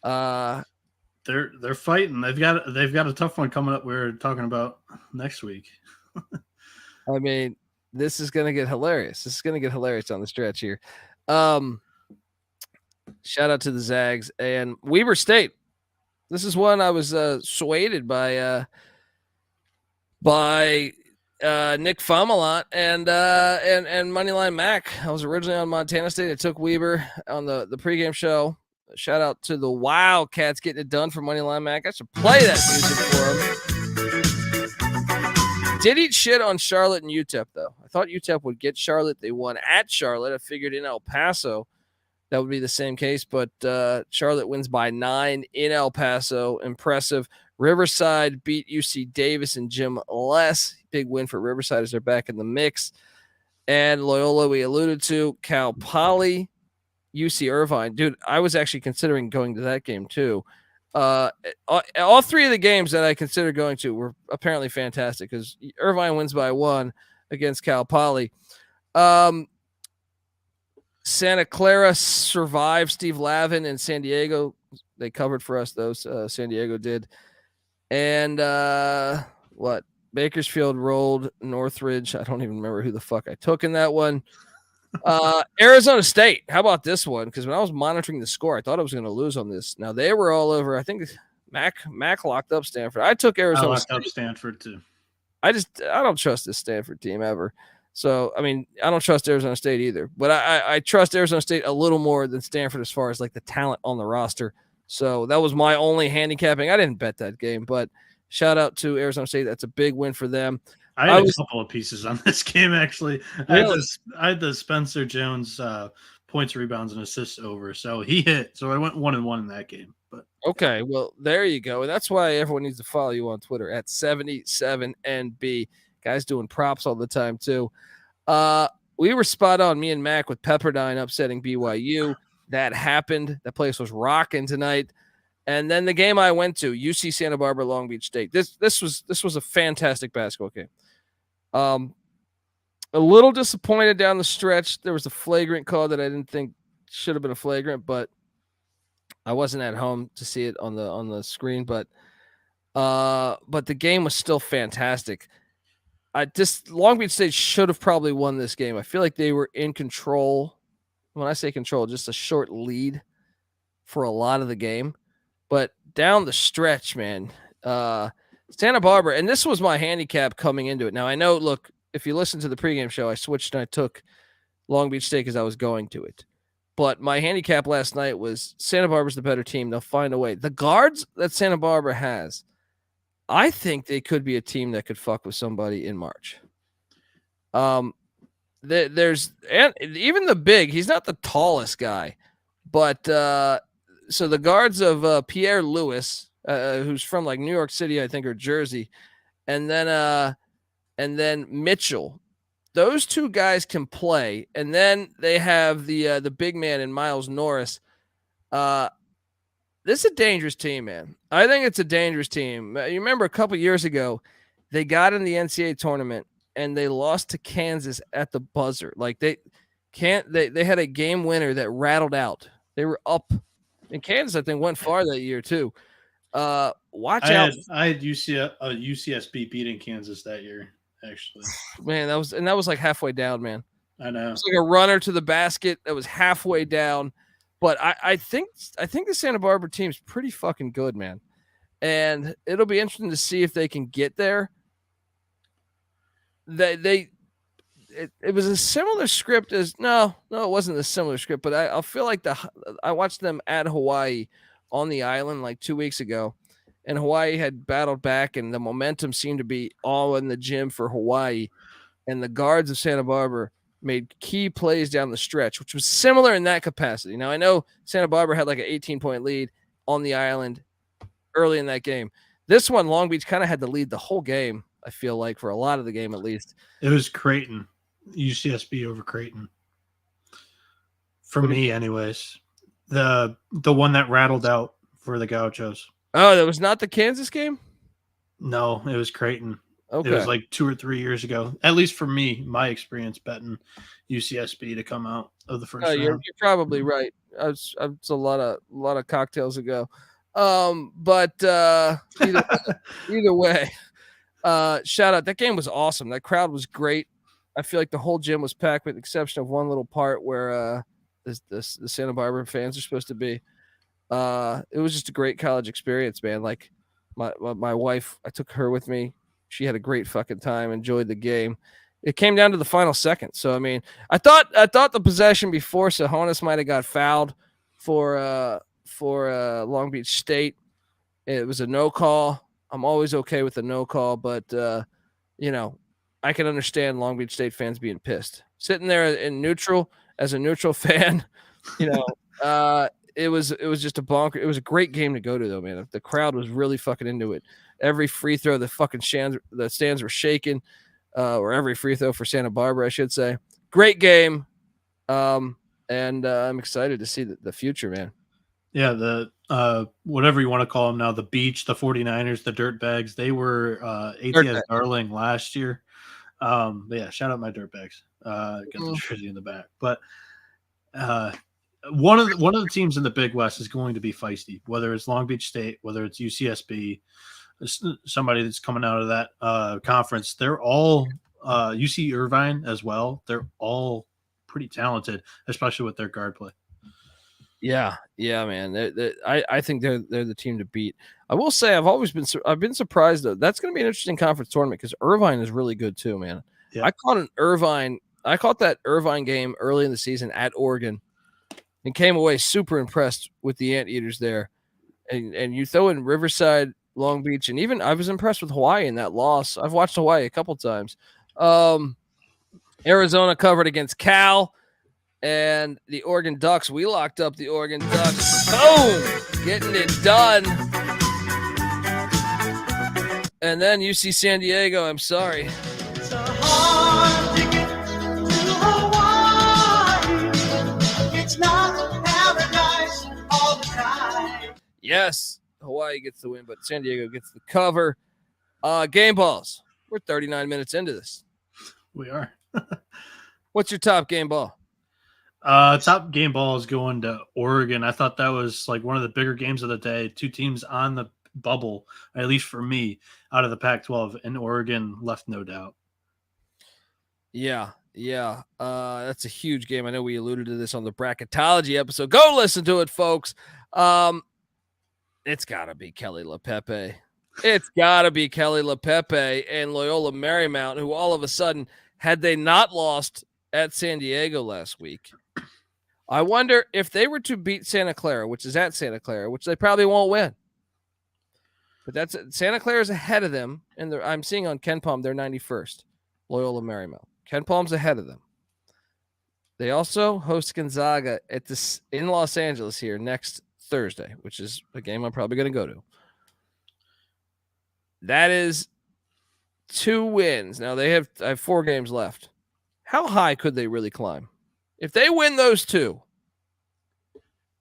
They're fighting. They've got a tough one coming up. We're talking about next week. I mean, this is going to get hilarious. This is going to get hilarious on the stretch here. Shout out to the Zags and Weber State. This is one I was swayed by Nick Famalot and Moneyline Mac. I was originally on Montana State. I took Weber on the pregame show. Shout out to the Wildcats getting it done for Moneyline Mac. I should play that music for him. Did eat shit on Charlotte and UTEP, though. I thought UTEP would get Charlotte. They won at Charlotte. I figured in El Paso that would be the same case, but Charlotte wins by 9 in El Paso. Impressive. Riverside beat UC Davis and Jim Les. Big win for Riverside as they're back in the mix. And Loyola, we alluded to. Cal Poly, UC Irvine. Dude, I was actually considering going to that game too. All 3 of the games that I considered going to were apparently fantastic because Irvine wins by 1 against Cal Poly. Santa Clara survived Steve Lavin in San Diego. They covered for us, those. San Diego did. And Bakersfield rolled Northridge. I don't even remember who the fuck I took in that one. Arizona State. How about this one? Because when I was monitoring the score, I thought I was going to lose on this. Now, they were all over. I think Mac locked up Stanford. I took Arizona State. I locked up Stanford, too. I don't trust this Stanford team ever. So, I mean, I don't trust Arizona State either. But I trust Arizona State a little more than Stanford as far as, like, the talent on the roster. So, that was my only handicapping. I didn't bet that game. But shout out to Arizona State. That's a big win for them. I had a couple of pieces on this game, actually. Really? I had the Spencer Jones points, rebounds, and assists over. So, he hit. So, I went 1-1 in that game. But okay, well, there you go. And that's why everyone needs to follow you on Twitter at 77NB. Guys doing props all the time, too. We were spot on, me and Mac, with Pepperdine upsetting BYU. That happened. That place was rocking tonight. And then the game I went to, UC Santa Barbara, Long Beach State. This was a fantastic basketball game. A little disappointed down the stretch. There was a flagrant call that I didn't think should have been a flagrant, but I wasn't at home to see it on the screen. But the game was still fantastic. Long Beach State should have probably won this game. I feel like they were in control. When I say control, just a short lead for a lot of the game. But down the stretch, man, Santa Barbara, and this was my handicap coming into it. Now, I know, look, if you listen to the pregame show, I switched and I took Long Beach State because I was going to it. But my handicap last night was Santa Barbara's the better team. They'll find a way. The guards that Santa Barbara has, I think they could be a team that could fuck with somebody in March. There's and even the big, he's not the tallest guy, but so the guards of Pierre Lewis, who's from like New York City, I think, or Jersey, and then Mitchell. Those two guys can play, and then they have the big man in Miles Norris. This is a dangerous team, man. I think it's a dangerous team. You remember a couple years ago, they got in the NCAA tournament and they lost to Kansas at the buzzer. Like they had a game winner that rattled out. They were up, and Kansas, I think, went far that year too. Watch out! I had UCSB beating Kansas that year. Actually, man, that was like halfway down, man. I know. It's like a runner to the basket that was halfway down. But I think the Santa Barbara team's pretty fucking good, man. And it'll be interesting to see if they can get there. It was a similar script as no, it wasn't a similar script, but I feel like I watched them at Hawaii on the island like 2 weeks ago. And Hawaii had battled back, and the momentum seemed to be all in the gym for Hawaii. And the guards of Santa Barbara made key plays down the stretch, which was similar in that capacity. Now, I know Santa Barbara had like an 18-point lead on the island early in that game. This one, Long Beach kind of had to lead the whole game, I feel like, for a lot of the game at least. It was Creighton, UCSB over Creighton. For me, anyways. The one that rattled out for the Gauchos. Oh, that was not the Kansas game? No, it was Creighton. Okay. It was like 2 or 3 years ago. At least for me, my experience betting UCSB to come out of the first round. You're probably right. It's a lot of cocktails ago. But either way, shout out. That game was awesome. That crowd was great. I feel like the whole gym was packed with the exception of one little part where the Santa Barbara fans are supposed to be. It was just a great college experience, man. Like my wife, I took her with me. She had a great fucking time, enjoyed the game. It came down to the final second. So, I mean, I thought the possession before Sahonis might have got fouled for Long Beach State. It was a no call. I'm always okay with a no call, but I can understand Long Beach State fans being pissed. Sitting there in neutral as a neutral fan, it was just a bonker. It was a great game to go to, though, man. The crowd was really fucking into it. Every free throw, the stands were shaking, or every free throw for Santa Barbara, I should say. Great game, and I'm excited to see the future, man. Yeah, the whatever you want to call them now, the beach, the 49ers, the Dirtbags, they were ATS darling last year. But yeah, shout out my Dirtbags. Got the jersey in the back, but one of the teams in the Big West is going to be feisty, whether it's Long Beach State, whether it's UCSB, somebody that's coming out of that conference. They're all UC Irvine as well. They're all pretty talented, especially with their guard play. Yeah, man. I think they're the team to beat. I will say I've been surprised though. That's going to be an interesting conference tournament because Irvine is really good too, man. Yeah. I caught that Irvine game early in the season at Oregon, and came away super impressed with the Anteaters there. And you throw in Riverside, Long Beach, and even I was impressed with Hawaii in that loss. I've watched Hawaii a couple times. Arizona covered against Cal. And the Oregon Ducks, we locked up the Oregon Ducks. Boom! Getting it done. And then UC San Diego, I'm sorry. It's a hard ticket to Hawaii. It's not paradise all the time. Yes, Hawaii gets the win, but San Diego gets the cover. Game balls. We're 39 minutes into this. We are. What's your top game ball? Top game ball is going to Oregon. I thought that was like one of the bigger games of the day. Two teams on the bubble, at least for me, out of the Pac-12, and Oregon left no doubt. Yeah. That's a huge game. I know we alluded to this on the bracketology episode. Go listen to it, folks. It's got to be Kelly LePepe. It's got to be Kelly LePepe and Loyola Marymount, who all of a sudden, had they not lost at San Diego last week, I wonder if they were to beat Santa Clara, which is at Santa Clara, which they probably won't win. But Santa Clara is ahead of them, and I'm seeing on Ken Palm they're 91st. Loyola Marymount. Ken Palm's ahead of them. They also host Gonzaga in Los Angeles here next Thursday, which is a game I'm probably going to go to. That is 2 wins. Now I have 4 games left. How high could they really climb? If they win those 2.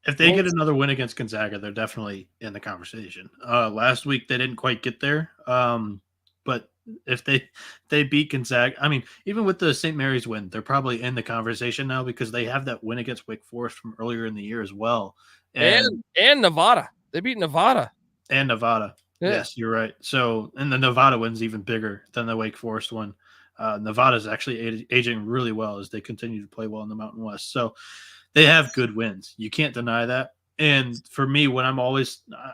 If they get another win against Gonzaga, they're definitely in the conversation. Last week they didn't quite get there. But if they beat Gonzaga, I mean, even with the St. Mary's win, they're probably in the conversation now because they have that win against Wake Forest from earlier in the year as well. And Nevada. They beat Nevada. And Nevada. Yeah. Yes, you're right. So, and the Nevada win's even bigger than the Wake Forest one. Nevada's actually aging really well as they continue to play well in the Mountain West. So they have good wins. You can't deny that. And for me,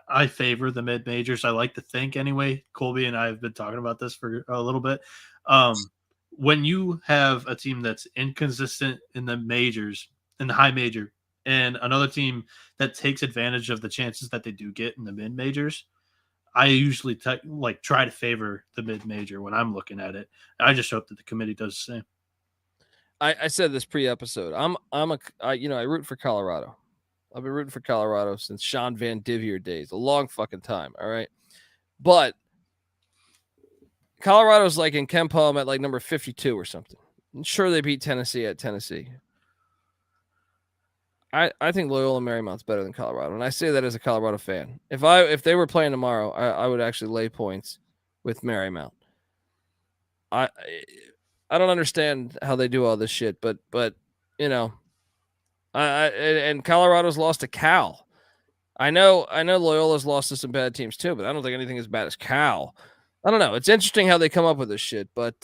I favor the mid-majors. I like to think anyway. Colby and I have been talking about this for a little bit. When you have a team that's inconsistent in the majors, in the high major, and another team that takes advantage of the chances that they do get in the mid-majors, I usually try to favor the mid-major when I'm looking at it. I just hope that the committee does the same. I said this pre-episode. I root for Colorado. I've been rooting for Colorado since Sean Van Divier days, a long fucking time. All right. But Colorado's like in Ken Palm at like number 52 or something. I'm sure they beat Tennessee at Tennessee. I think Loyola Marymount's better than Colorado, and I say that as a Colorado fan. If they were playing tomorrow, I would actually lay points with Marymount. I don't understand how they do all this shit, but you know, and Colorado's lost to Cal. I know Loyola's lost to some bad teams too, but I don't think anything as bad as Cal. I don't know. It's interesting how they come up with this shit, but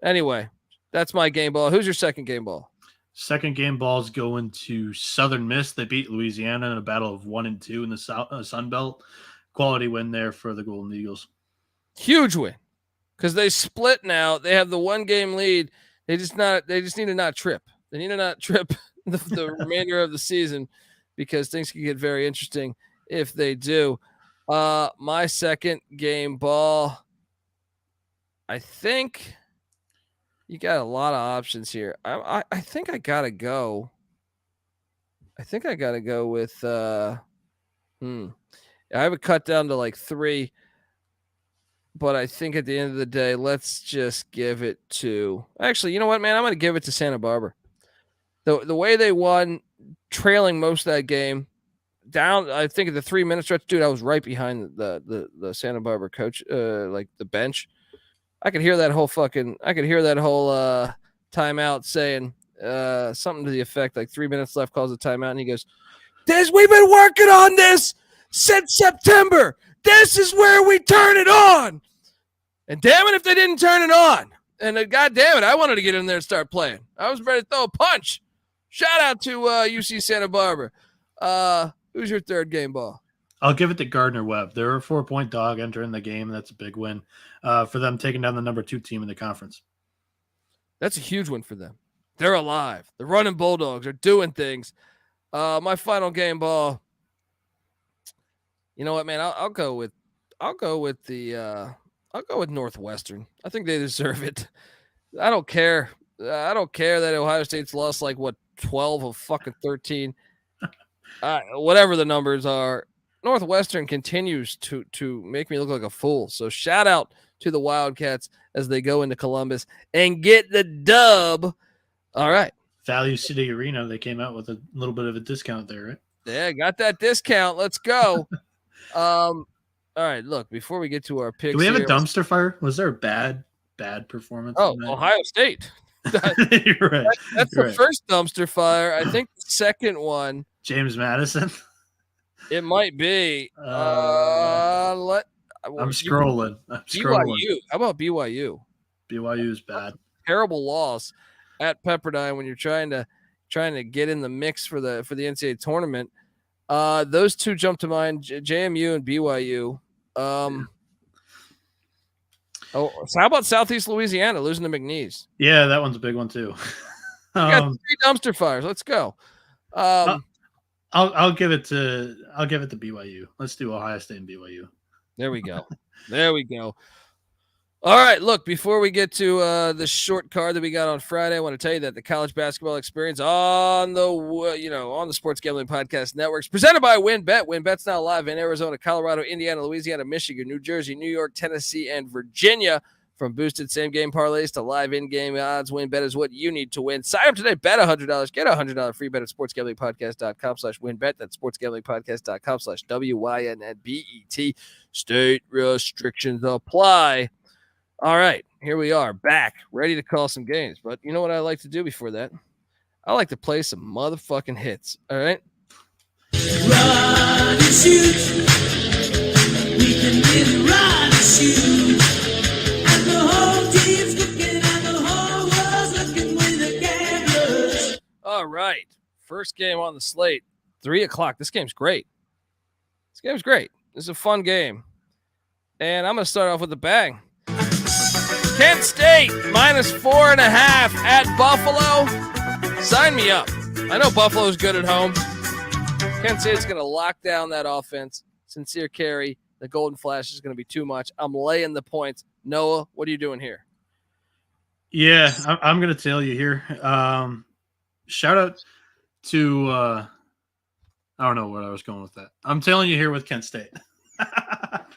anyway, that's my game ball. Who's your second game ball? Second game ball is going to Southern Miss. They beat Louisiana in a battle of 1 and 2 in the Sun Belt. Quality win there for the Golden Eagles. Huge win because they split now. They have the 1-game lead. They just need to not trip. They need to not trip the remainder of the season because things can get very interesting if they do. My second game ball, I think. You got a lot of options here. I think I gotta go. I think I gotta go with I have it cut down to like 3, but I think at the end of the day, let's just give it to. Actually, you know what, man? I'm gonna give it to Santa Barbara. The way they won, trailing most of that game, down. I think at the 3-minute stretch, dude, I was right behind the Santa Barbara coach, like the bench. I could hear that whole timeout saying something to the effect like 3 minutes left, calls a timeout, and he goes, we've been working on this since September. This is where we turn it on. And damn it if they didn't turn it on. And God damn it, I wanted to get in there and start playing. I was ready to throw a punch. Shout out to UC Santa Barbara. Who's your third game ball? I'll give it to Gardner Webb. They're a 4-point dog entering the game. That's a big win for them, taking down the number 2 team in the conference. That's a huge win for them. They're alive. The running Bulldogs are doing things. My final game ball. You know what, man? I'll go with Northwestern. I think they deserve it. I don't care. I don't care that Ohio State's lost like 12 of fucking 13. Whatever the numbers are. Northwestern continues to make me look like a fool. So shout out to the Wildcats as they go into Columbus and get the dub. All right. Value City Arena, they came out with a little bit of a discount there, right? Yeah, got that discount. Let's go. All right, look, before we get to our picks, Do we have a here, dumpster fire? Was there a bad performance? Oh, in that? Ohio State. You're right. That's You're the right. first dumpster fire. I think the second one, James Madison. it might be. I'm scrolling. BYU. How about BYU? BYU is bad. Terrible loss at Pepperdine when you're trying to get in the mix for the NCAA tournament. Those two jump to mind: JMU and BYU. So how about Southeast Louisiana losing to McNeese? Yeah, that one's a big one too. We got 3 dumpster fires. Let's go. I'll give it to BYU. Let's do Ohio State and BYU. There we go. All right, look, before we get to the short card that we got on Friday, I want to tell you that the college basketball experience on the Sports Gambling Podcast Network is presented by WynnBET. WynnBET's now live in Arizona, Colorado, Indiana, Louisiana, Michigan, New Jersey, New York, Tennessee, and Virginia. From boosted same-game parlays to live in-game odds, WynnBET is what you need to win. Sign up today, bet $100, get a $100 free bet at sportsgamblingpodcast.com/WynnBET. That's sportsgamblingpodcast.com/WYNNBET. State restrictions apply. All right, here we are, back, ready to call some games. But you know what I like to do before that? I like to play some motherfucking hits, all right? Run and shoot. We can really run and shoot. And the whole team's looking and the whole world's looking with the cameras. All right, first game on the slate, 3 o'clock. This game's great. This is a fun game. And I'm going to start off with a bang. Kent State -4.5 at Buffalo. Sign me up. I know Buffalo's good at home. Kent State's going to lock down that offense. Sincere carry. The Golden Flash is going to be too much. I'm laying the points. Noah, what are you doing here? Yeah, I'm going to tell you here. Shout out to I don't know where I was going with that. I'm telling you here with Kent State.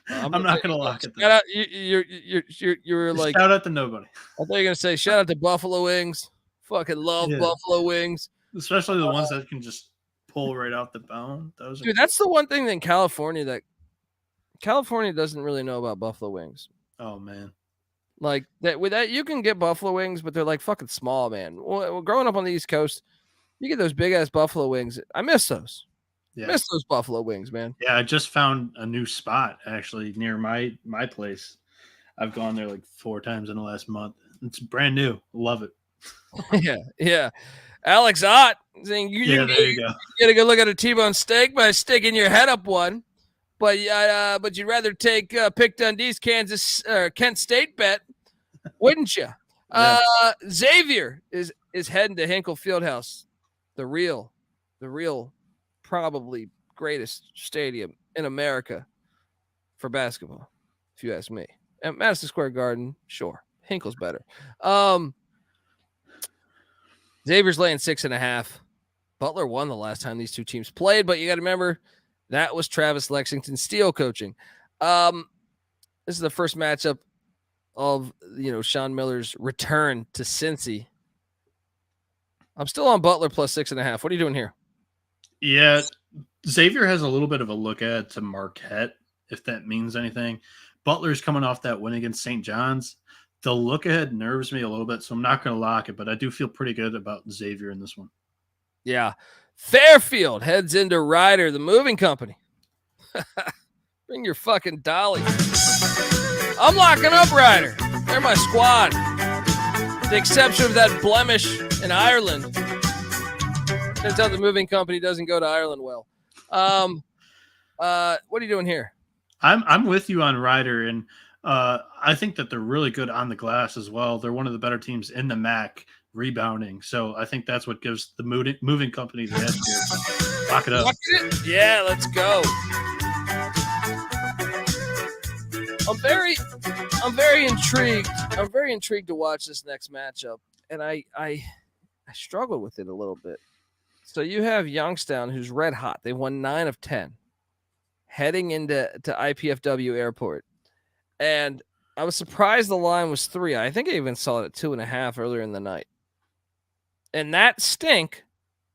I'm not going to lock it. Shout out, you're like shout out to nobody. I thought you were going to say shout out to Buffalo Wings. Fucking love Buffalo Wings, especially the ones that can just pull right out the bone. Dude, that's the one thing in California that California doesn't really know about Buffalo Wings. Oh man, like that with that you can get Buffalo Wings, but they're like fucking small, man. Well, growing up on the East Coast, you get those big ass Buffalo Wings. I miss those. Yeah. Miss those Buffalo Wings, man. Yeah, I just found a new spot actually near my place. I've gone there like 4 times in the last month. It's brand new. Love it. yeah. Alex Ott saying there you go. You get a good look at a T-bone steak by sticking your head up one, but you'd rather take Pick Dundee's Kent State bet, wouldn't you? Yeah. Xavier is heading to Hinkle Fieldhouse, the real, probably greatest stadium in America for basketball, if you ask me. And Madison Square Garden, sure, Hinkle's better. Xavier's laying 6.5. Butler won the last time these two teams played, but you got to remember that was Travis Lexington Steele coaching. This is the first matchup of Sean Miller's return to Cincy. I'm still on Butler plus 6.5. What are you doing here? Yeah, Xavier has a little bit of a look ahead to Marquette, if that means anything. Butler's coming off that win against St. John's. The look ahead nerves me a little bit, so I'm not going to lock it, but I do feel pretty good about Xavier in this one. Yeah. Fairfield heads into Ryder, the moving company. Bring your fucking dolly. I'm locking up Ryder. They're my squad. With the exception of that blemish in Ireland. Turns out the moving company doesn't go to Ireland well. What are you doing here? I'm with you on Ryder, and I think that they're really good on the glass as well. They're one of the better teams in the MAC rebounding. So I think that's what gives the moving company the edge here. Lock it up. Yeah, let's go. I'm very intrigued. I'm very intrigued to watch this next matchup. And I struggle with it a little bit. So you have Youngstown, who's red hot. They won 9 of 10 heading into IPFW Airport. And I was surprised the line was 3. I think I even saw it at 2.5 earlier in the night. And that stink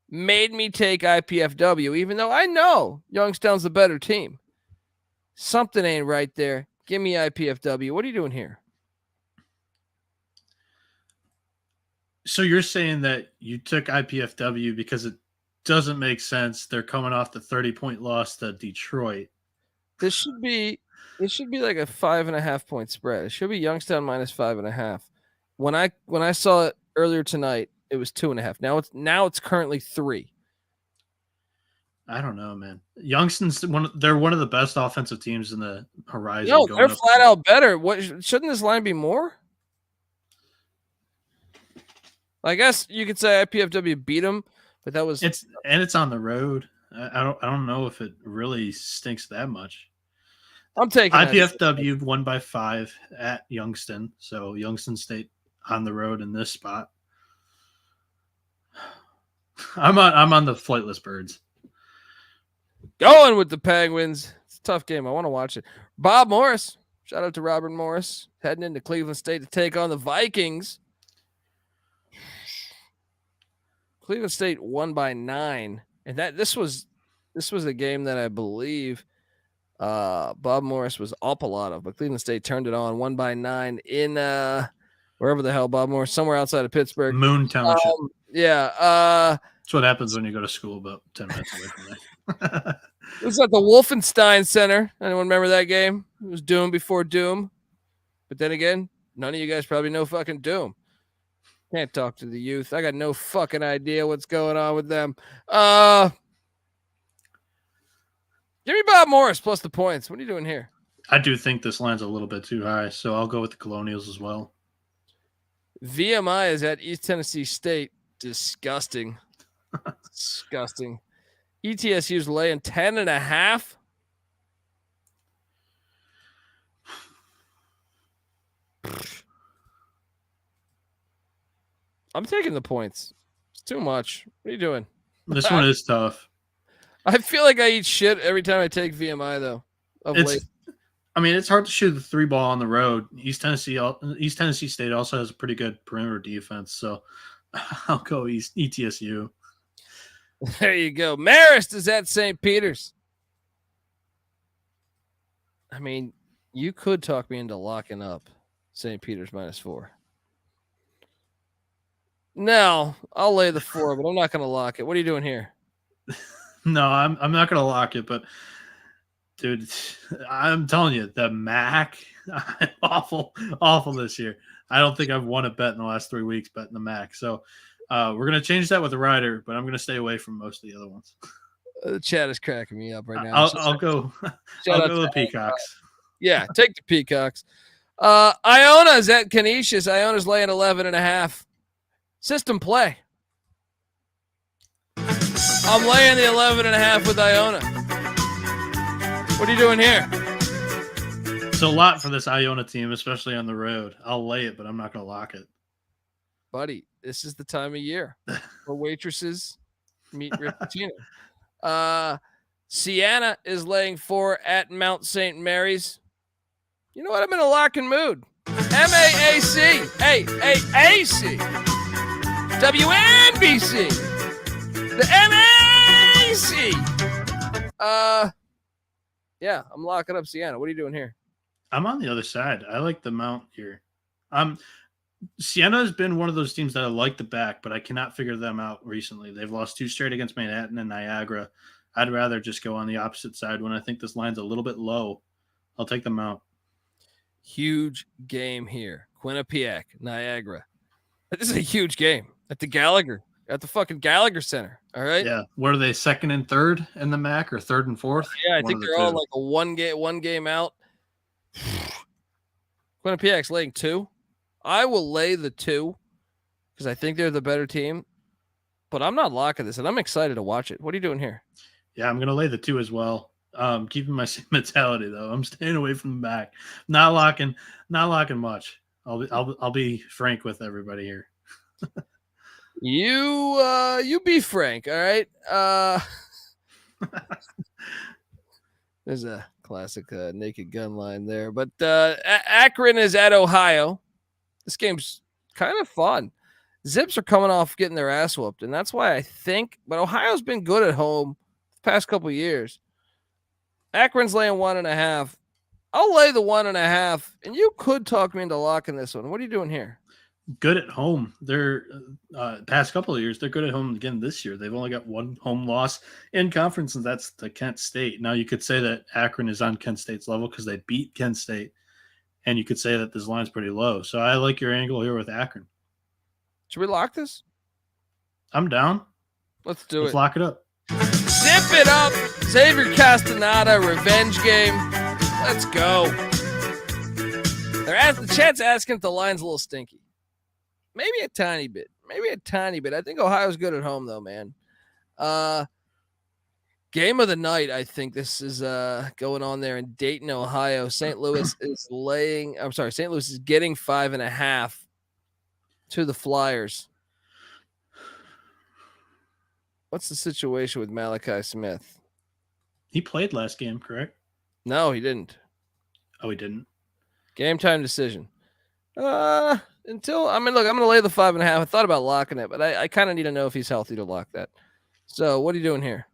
made me take IPFW, even though I know Youngstown's the better team. Something ain't right there. Give me IPFW. What are you doing here? So you're saying that you took IPFW because it doesn't make sense. They're coming off the 30-point loss to Detroit. This should be like a 5.5 point spread. It should be Youngstown minus 5.5. When I saw it earlier tonight, it was 2.5. Now it's currently 3. I don't know, man. Youngstown's they're one of the best offensive teams in the Horizon. No, they're flat out better. What shouldn't this line be more? I guess you could say IPFW beat them, but that was it's on the road. I don't know if it really stinks that much. I'm taking IPFW won by 5 at Youngstown, so Youngstown State on the road in this spot. I'm on the flightless birds. Going with the Penguins. It's a tough game. I want to watch it. Bob Morris. Shout out to Robert Morris. Heading into Cleveland State to take on the Vikings. Cleveland State won by 9. And this was a game that I believe Bob Morris was up a lot of, but Cleveland State turned it on, won by 9 in wherever the hell Bob Morris, somewhere outside of Pittsburgh. Moon Township. Yeah. That's what happens when you go to school about 10 minutes away from there. It was at the Wolfenstein Center. Anyone remember that game? It was Doom before Doom. But then again, none of you guys probably know fucking Doom. Can't talk to the youth. I got no fucking idea what's going on with them. Give me Bob Morris plus the points. What are you doing here? I do think this line's a little bit too high, so I'll go with the Colonials as well. VMI is at East Tennessee State. Disgusting. Disgusting. ETSU's laying 10.5. I'm taking the points. It's too much. What are you doing? This one is tough. I feel like I eat shit every time I take VMI, though. It's hard to shoot the 3 ball on the road. East Tennessee State also has a pretty good perimeter defense, so I'll go ETSU. There you go. Marist is at St. Peter's. I mean, you could talk me into locking up St. Peter's -4. No, I'll lay the 4, but I'm not going to lock it. What are you doing here? No, I'm not going to lock it, but dude, I'm telling you, the MAC, awful this year. I don't think I've won a bet in the last 3 weeks betting the MAC. So we're going to change that with the Rider, but I'm going to stay away from most of the other ones. The chat is cracking me up right now. I'll go the Peacocks. Yeah, take the Peacocks. Iona is at Canisius. Iona's laying 11.5. System play. I'm laying the 11.5 with Iona. What are you doing here? It's a lot for this Iona team, especially on the road. I'll lay it, but I'm not going to lock it. Buddy, this is the time of year where waitresses meet Rick Pitino. Siena is laying 4 at Mount St. Mary's. You know what? I'm in a locking mood. MAAC. AAC. WNBC. The MAC. Yeah, I'm locking up Siena. What are you doing here? I'm on the other side. I like the Mount here. Siena has been one of those teams that I like the back, but I cannot figure them out recently. They've lost 2 straight against Manhattan and Niagara. I'd rather just go on the opposite side when I think this line's a little bit low. I'll take the Mount. Huge game here. Quinnipiac, Niagara. This is a huge game at the fucking Gallagher Center. All right. Yeah. What are they, 2nd and 3rd in the MAC or 3rd and 4th? Yeah, I think they're all like a one game out. Quinnipiac's laying 2. I will lay the 2 because I think they're the better team, but I'm not locking this, and I'm excited to watch it. What are you doing here? Yeah, I'm going to lay the 2 as well. Keeping my same mentality though. I'm staying away from the back. Not locking much. I'll be frank with everybody here. You be frank, all right? There's a classic Naked Gun line there. But Akron is at Ohio. This game's kind of fun. Zips are coming off getting their ass whooped, and that's why I think – but Ohio's been good at home the past couple of years. Akron's laying 1.5. I'll lay the 1.5, and you could talk me into locking this one. What are you doing here? Good at home. They're past couple of years, they're good at home again this year. They've only got one home loss in conference, and that's to Kent State. Now, you could say that Akron is on Kent State's level because they beat Kent State, and you could say that this line's pretty low. So I like your angle here with Akron. Should we lock this? I'm down. Let's do Let's it. lock it up. Zip it up. Xavier Castaneda, revenge game. Let's go. The chat's asking if the line's a little stinky. Maybe a tiny bit. I think Ohio's good at home, though, man. Game of the night, I think this is going on there in Dayton, Ohio. St. Louis is getting 5.5 to the Flyers. What's the situation with Malachi Smith? He played last game, correct? No, he didn't. Oh, he didn't. Game time decision. I'm going to lay the 5.5. I thought about locking it, but I kind of need to know if he's healthy to lock that. So what are you doing here?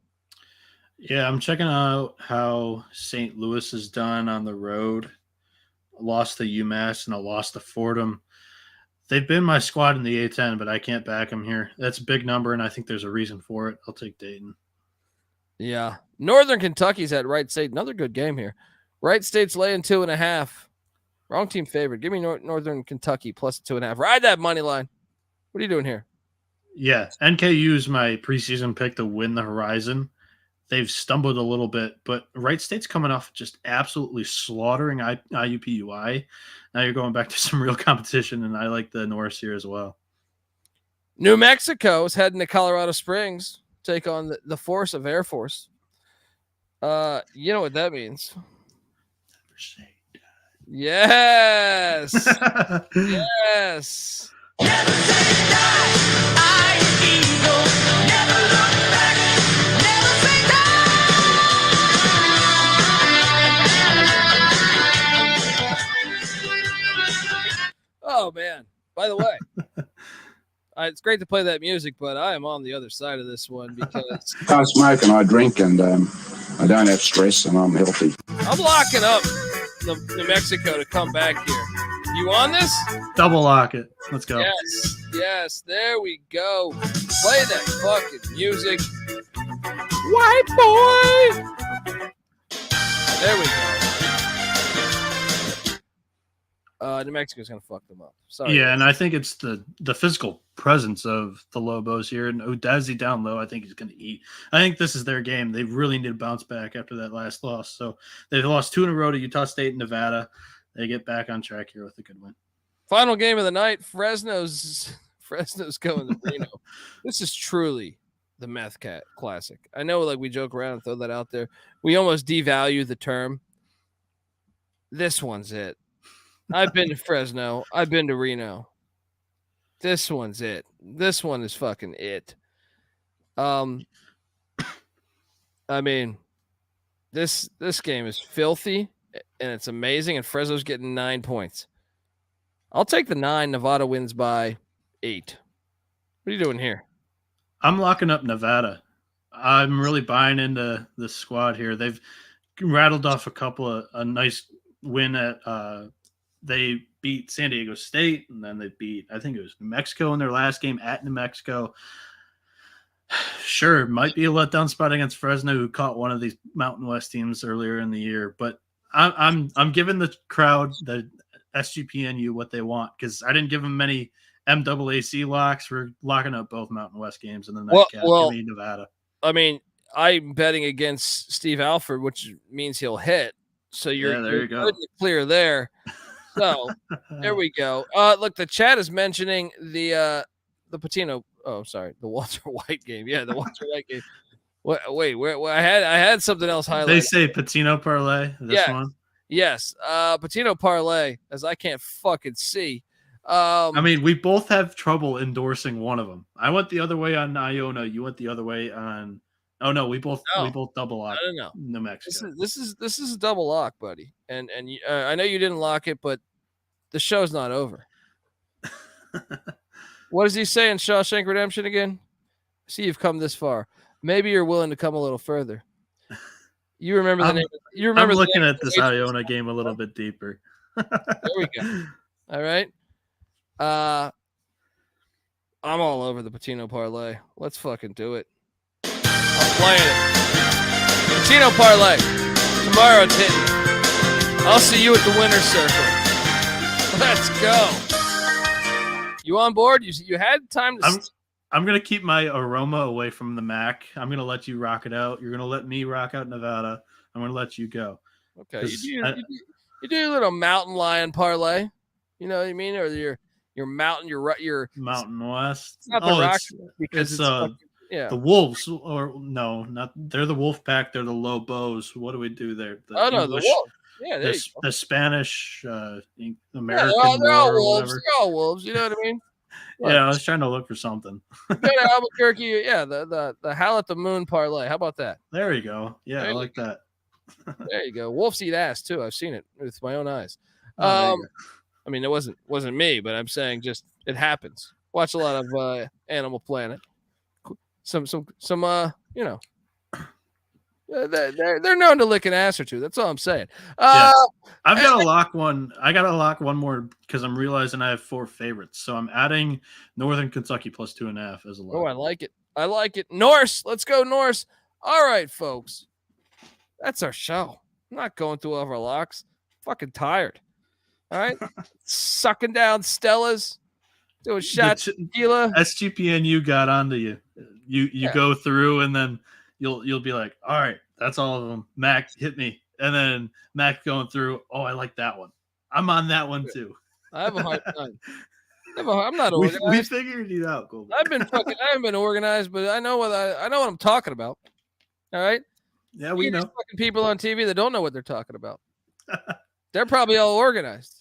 Yeah, I'm checking out how St. Louis is done on the road. I lost to UMass and I lost to Fordham. They've been my squad in the A10, but I can't back them here. That's a big number, and I think there's a reason for it. I'll take Dayton. Yeah. Northern Kentucky's at Wright State. Another good game here. Wright State's laying 2.5. Wrong team favored. Give me Northern Kentucky plus 2.5. Ride that money line. What are you doing here? Yeah, NKU's my preseason pick to win the Horizon. They've stumbled a little bit, but Wright State's coming off just absolutely slaughtering IUPUI. Now you're going back to some real competition, and I like the Norse here as well. New Mexico is heading to Colorado Springs, take on the force of Air Force. You know what that means. Never say die. Yes. Yes. Never say die. I eagle. Never look back. Never say die. Oh, man. By the way, it's great to play that music, but I am on the other side of this one because I smoke and I drink and I don't have stress and I'm healthy. I'm locking up New Mexico to come back here. You on this? Double lock it. Let's go. Yes. There we go. Play that fucking music. White boy. There we go. New Mexico's going to fuck them up. Sorry. Yeah, and I think it's the physical presence of the Lobos here. And Udeze down low, I think he's going to eat. I think this is their game. They really need to bounce back after that last loss. So they've lost 2 in a row to Utah State and Nevada. They get back on track here with a good win. Final game of the night. Fresno's going to Reno. This is truly the Meth Cat Classic. I know, we joke around and throw that out there. We almost devalue the term. This one's it. I've been to Fresno. I've been to Reno. This one's it. This one is fucking it. I mean, this game is filthy and it's amazing. And Fresno's getting 9 points. I'll take the 9. Nevada wins by 8. What are you doing here? I'm locking up Nevada. I'm really buying into this squad here. They've rattled off a nice win at they beat San Diego State, and then they beat, I think it was New Mexico in their last game at New Mexico. Sure, might be a letdown spot against Fresno, who caught one of these Mountain West teams earlier in the year. But I'm giving the crowd, the SGPNU, what they want, because I didn't give them many MAAC locks. We're locking up both Mountain West games, and then give me Nevada. I mean, I'm betting against Steve Alford, which means he'll hit. So you're good and clear there. So there we go. Look, the chat is mentioning the Patino. Oh, sorry, the Walter White game. Yeah, the Walter White game. Wait, I had something else highlighted. They say Patino parlay. This one. Yes, Patino parlay, as I can't fucking see. I mean, we both have trouble endorsing one of them. I went the other way on Iona. You went the other way on. Oh no, we both double lock. No. New Mexico. This is a double lock, buddy. And I know you didn't lock it, but the show's not over. What does he say in Shawshank Redemption again? See, you've come this far. Maybe you're willing to come a little further. You remember the name? You remember? I'm looking at this Iona game a little bit deeper. There we go. All right. I'm all over the Patino parlay. Let's fucking do it. I'm playing it. Patino parlay. Tomorrow it's hitting. I'll see you at the winner's circle. Let's go. You on board? You had time to. I'm gonna keep my aroma away from the MAC. I'm gonna let you rock it out. You're gonna let me rock out Nevada. I'm gonna let you go. Okay. You do a little mountain lion parlay. You know what I mean? Or your mountain, your Mountain West. It's not the Rock because it's the Wolves, or no, not they're the Wolf Pack. They're the Lobos. What do we do there? The Wolves. Yeah, the Spanish, American. They're all wolves. They're all wolves. You know what I mean? Look, yeah, I was trying to look for something. Go to Albuquerque. Yeah, the Howl at the Moon parlay. How about that? There you go. Yeah, I like that. There you go. Wolves eat ass too. I've seen it with my own eyes. I mean, it wasn't me, but I'm saying just it happens. Watch a lot of Animal Planet. Some you know, they're known to lick an ass or two. That's all I'm saying. Yeah. I've got to lock one. I got to lock one more because I'm realizing I have 4 favorites. So I'm adding Northern Kentucky plus 2.5 as a lock. Oh, I like it. I like it. Norse, let's go Norse. All right, folks. That's our show. I'm not going through all of our locks. I'm fucking tired. All right, sucking down Stella's, doing shots of tequila. SGPNU got onto you. You go through and then you'll be like, all right, that's all of them. Mac hit me, and then Mac going through. Oh, I like that one. I'm on that one too. I have a hard time. I'm not organized. We figured it out, Colby. I haven't been organized, but I know what I'm talking about. All right. Yeah, we know. Fucking people on TV that don't know what they're talking about. They're probably all organized.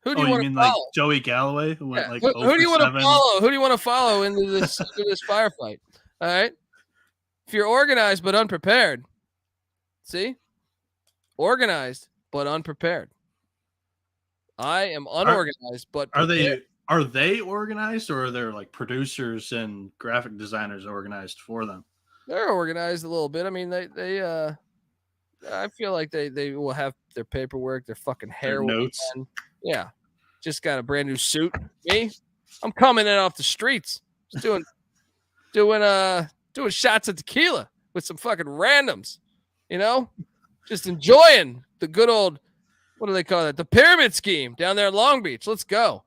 Who do you want to follow? Like Joey Galloway, who went like who do you want to follow? Who do you want to follow into this firefight? All right. If you're organized but unprepared, see, organized but unprepared. I am unorganized but prepared. Are they organized, or are there like producers and graphic designers organized for them? They're organized a little bit. I mean, they I feel like they will have their paperwork, their fucking hair notes. Yeah, just got a brand new suit. Me, I'm coming in off the streets, just doing shots of tequila with some fucking randoms, you know, just enjoying the good old, what do they call it? The pyramid scheme down there in Long Beach. Let's go.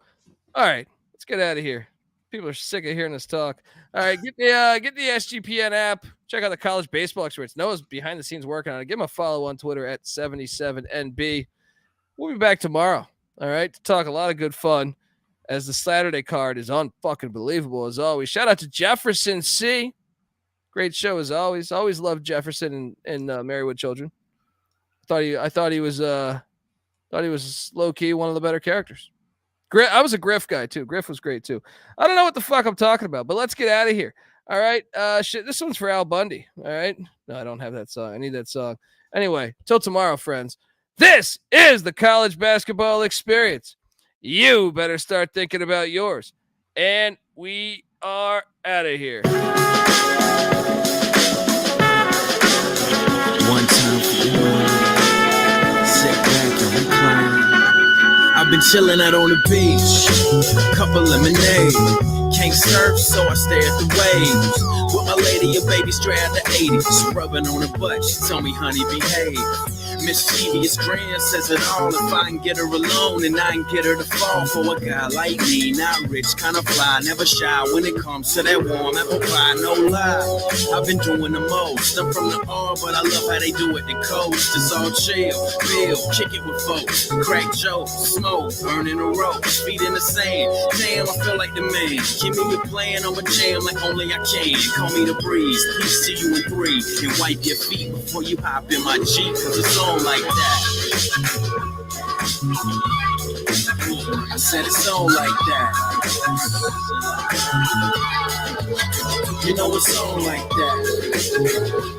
All right, let's get out of here. People are sick of hearing us talk. All right, get the SGPN app. Check out the college baseball experts. Noah's behind the scenes working on it. Give him a follow on Twitter at 77NB. We'll be back tomorrow. All right, to talk a lot of good fun as the Saturday card is unfucking believable as always. Shout out to Jefferson C. Great show as always. Always loved Jefferson and Marywood Children. I thought he was low key one of the better characters. I was a Griff guy too. Griff was great too. I don't know what the fuck I'm talking about, but let's get out of here. All right. This one's for Al Bundy. All right. No, I don't have that song. I need that song. Anyway, till tomorrow, friends. This is the college basketball experience. You better start thinking about yours. And we are out of here. One time for one. Sit back and recline. I've been chilling out on the beach. Cup of lemonade. Can't surf, so I stare at the waves. With my lady, a baby straight out the 80s. Rubbing on her butt, she told me, honey, behave. Mischievous grand says it all. If I can get her alone, and I can get her to fall for a guy like me. Not rich, kind of fly, never shy when it comes to that warm apple pie, no lie. I've been doing the most. I'm from the R, but I love how they do it. The coast is all chill, bill, kick it with folks. Crack jokes, smoke, burning the ropes, feet in the sand. Damn, I feel like the man. Give me your plan, I'ma jam like only I can. Call me the breeze, peace to you in 3. And wipe your feet before you hop in my Jeep, cause it's on like that. I said it's on like that. You know it's on like that.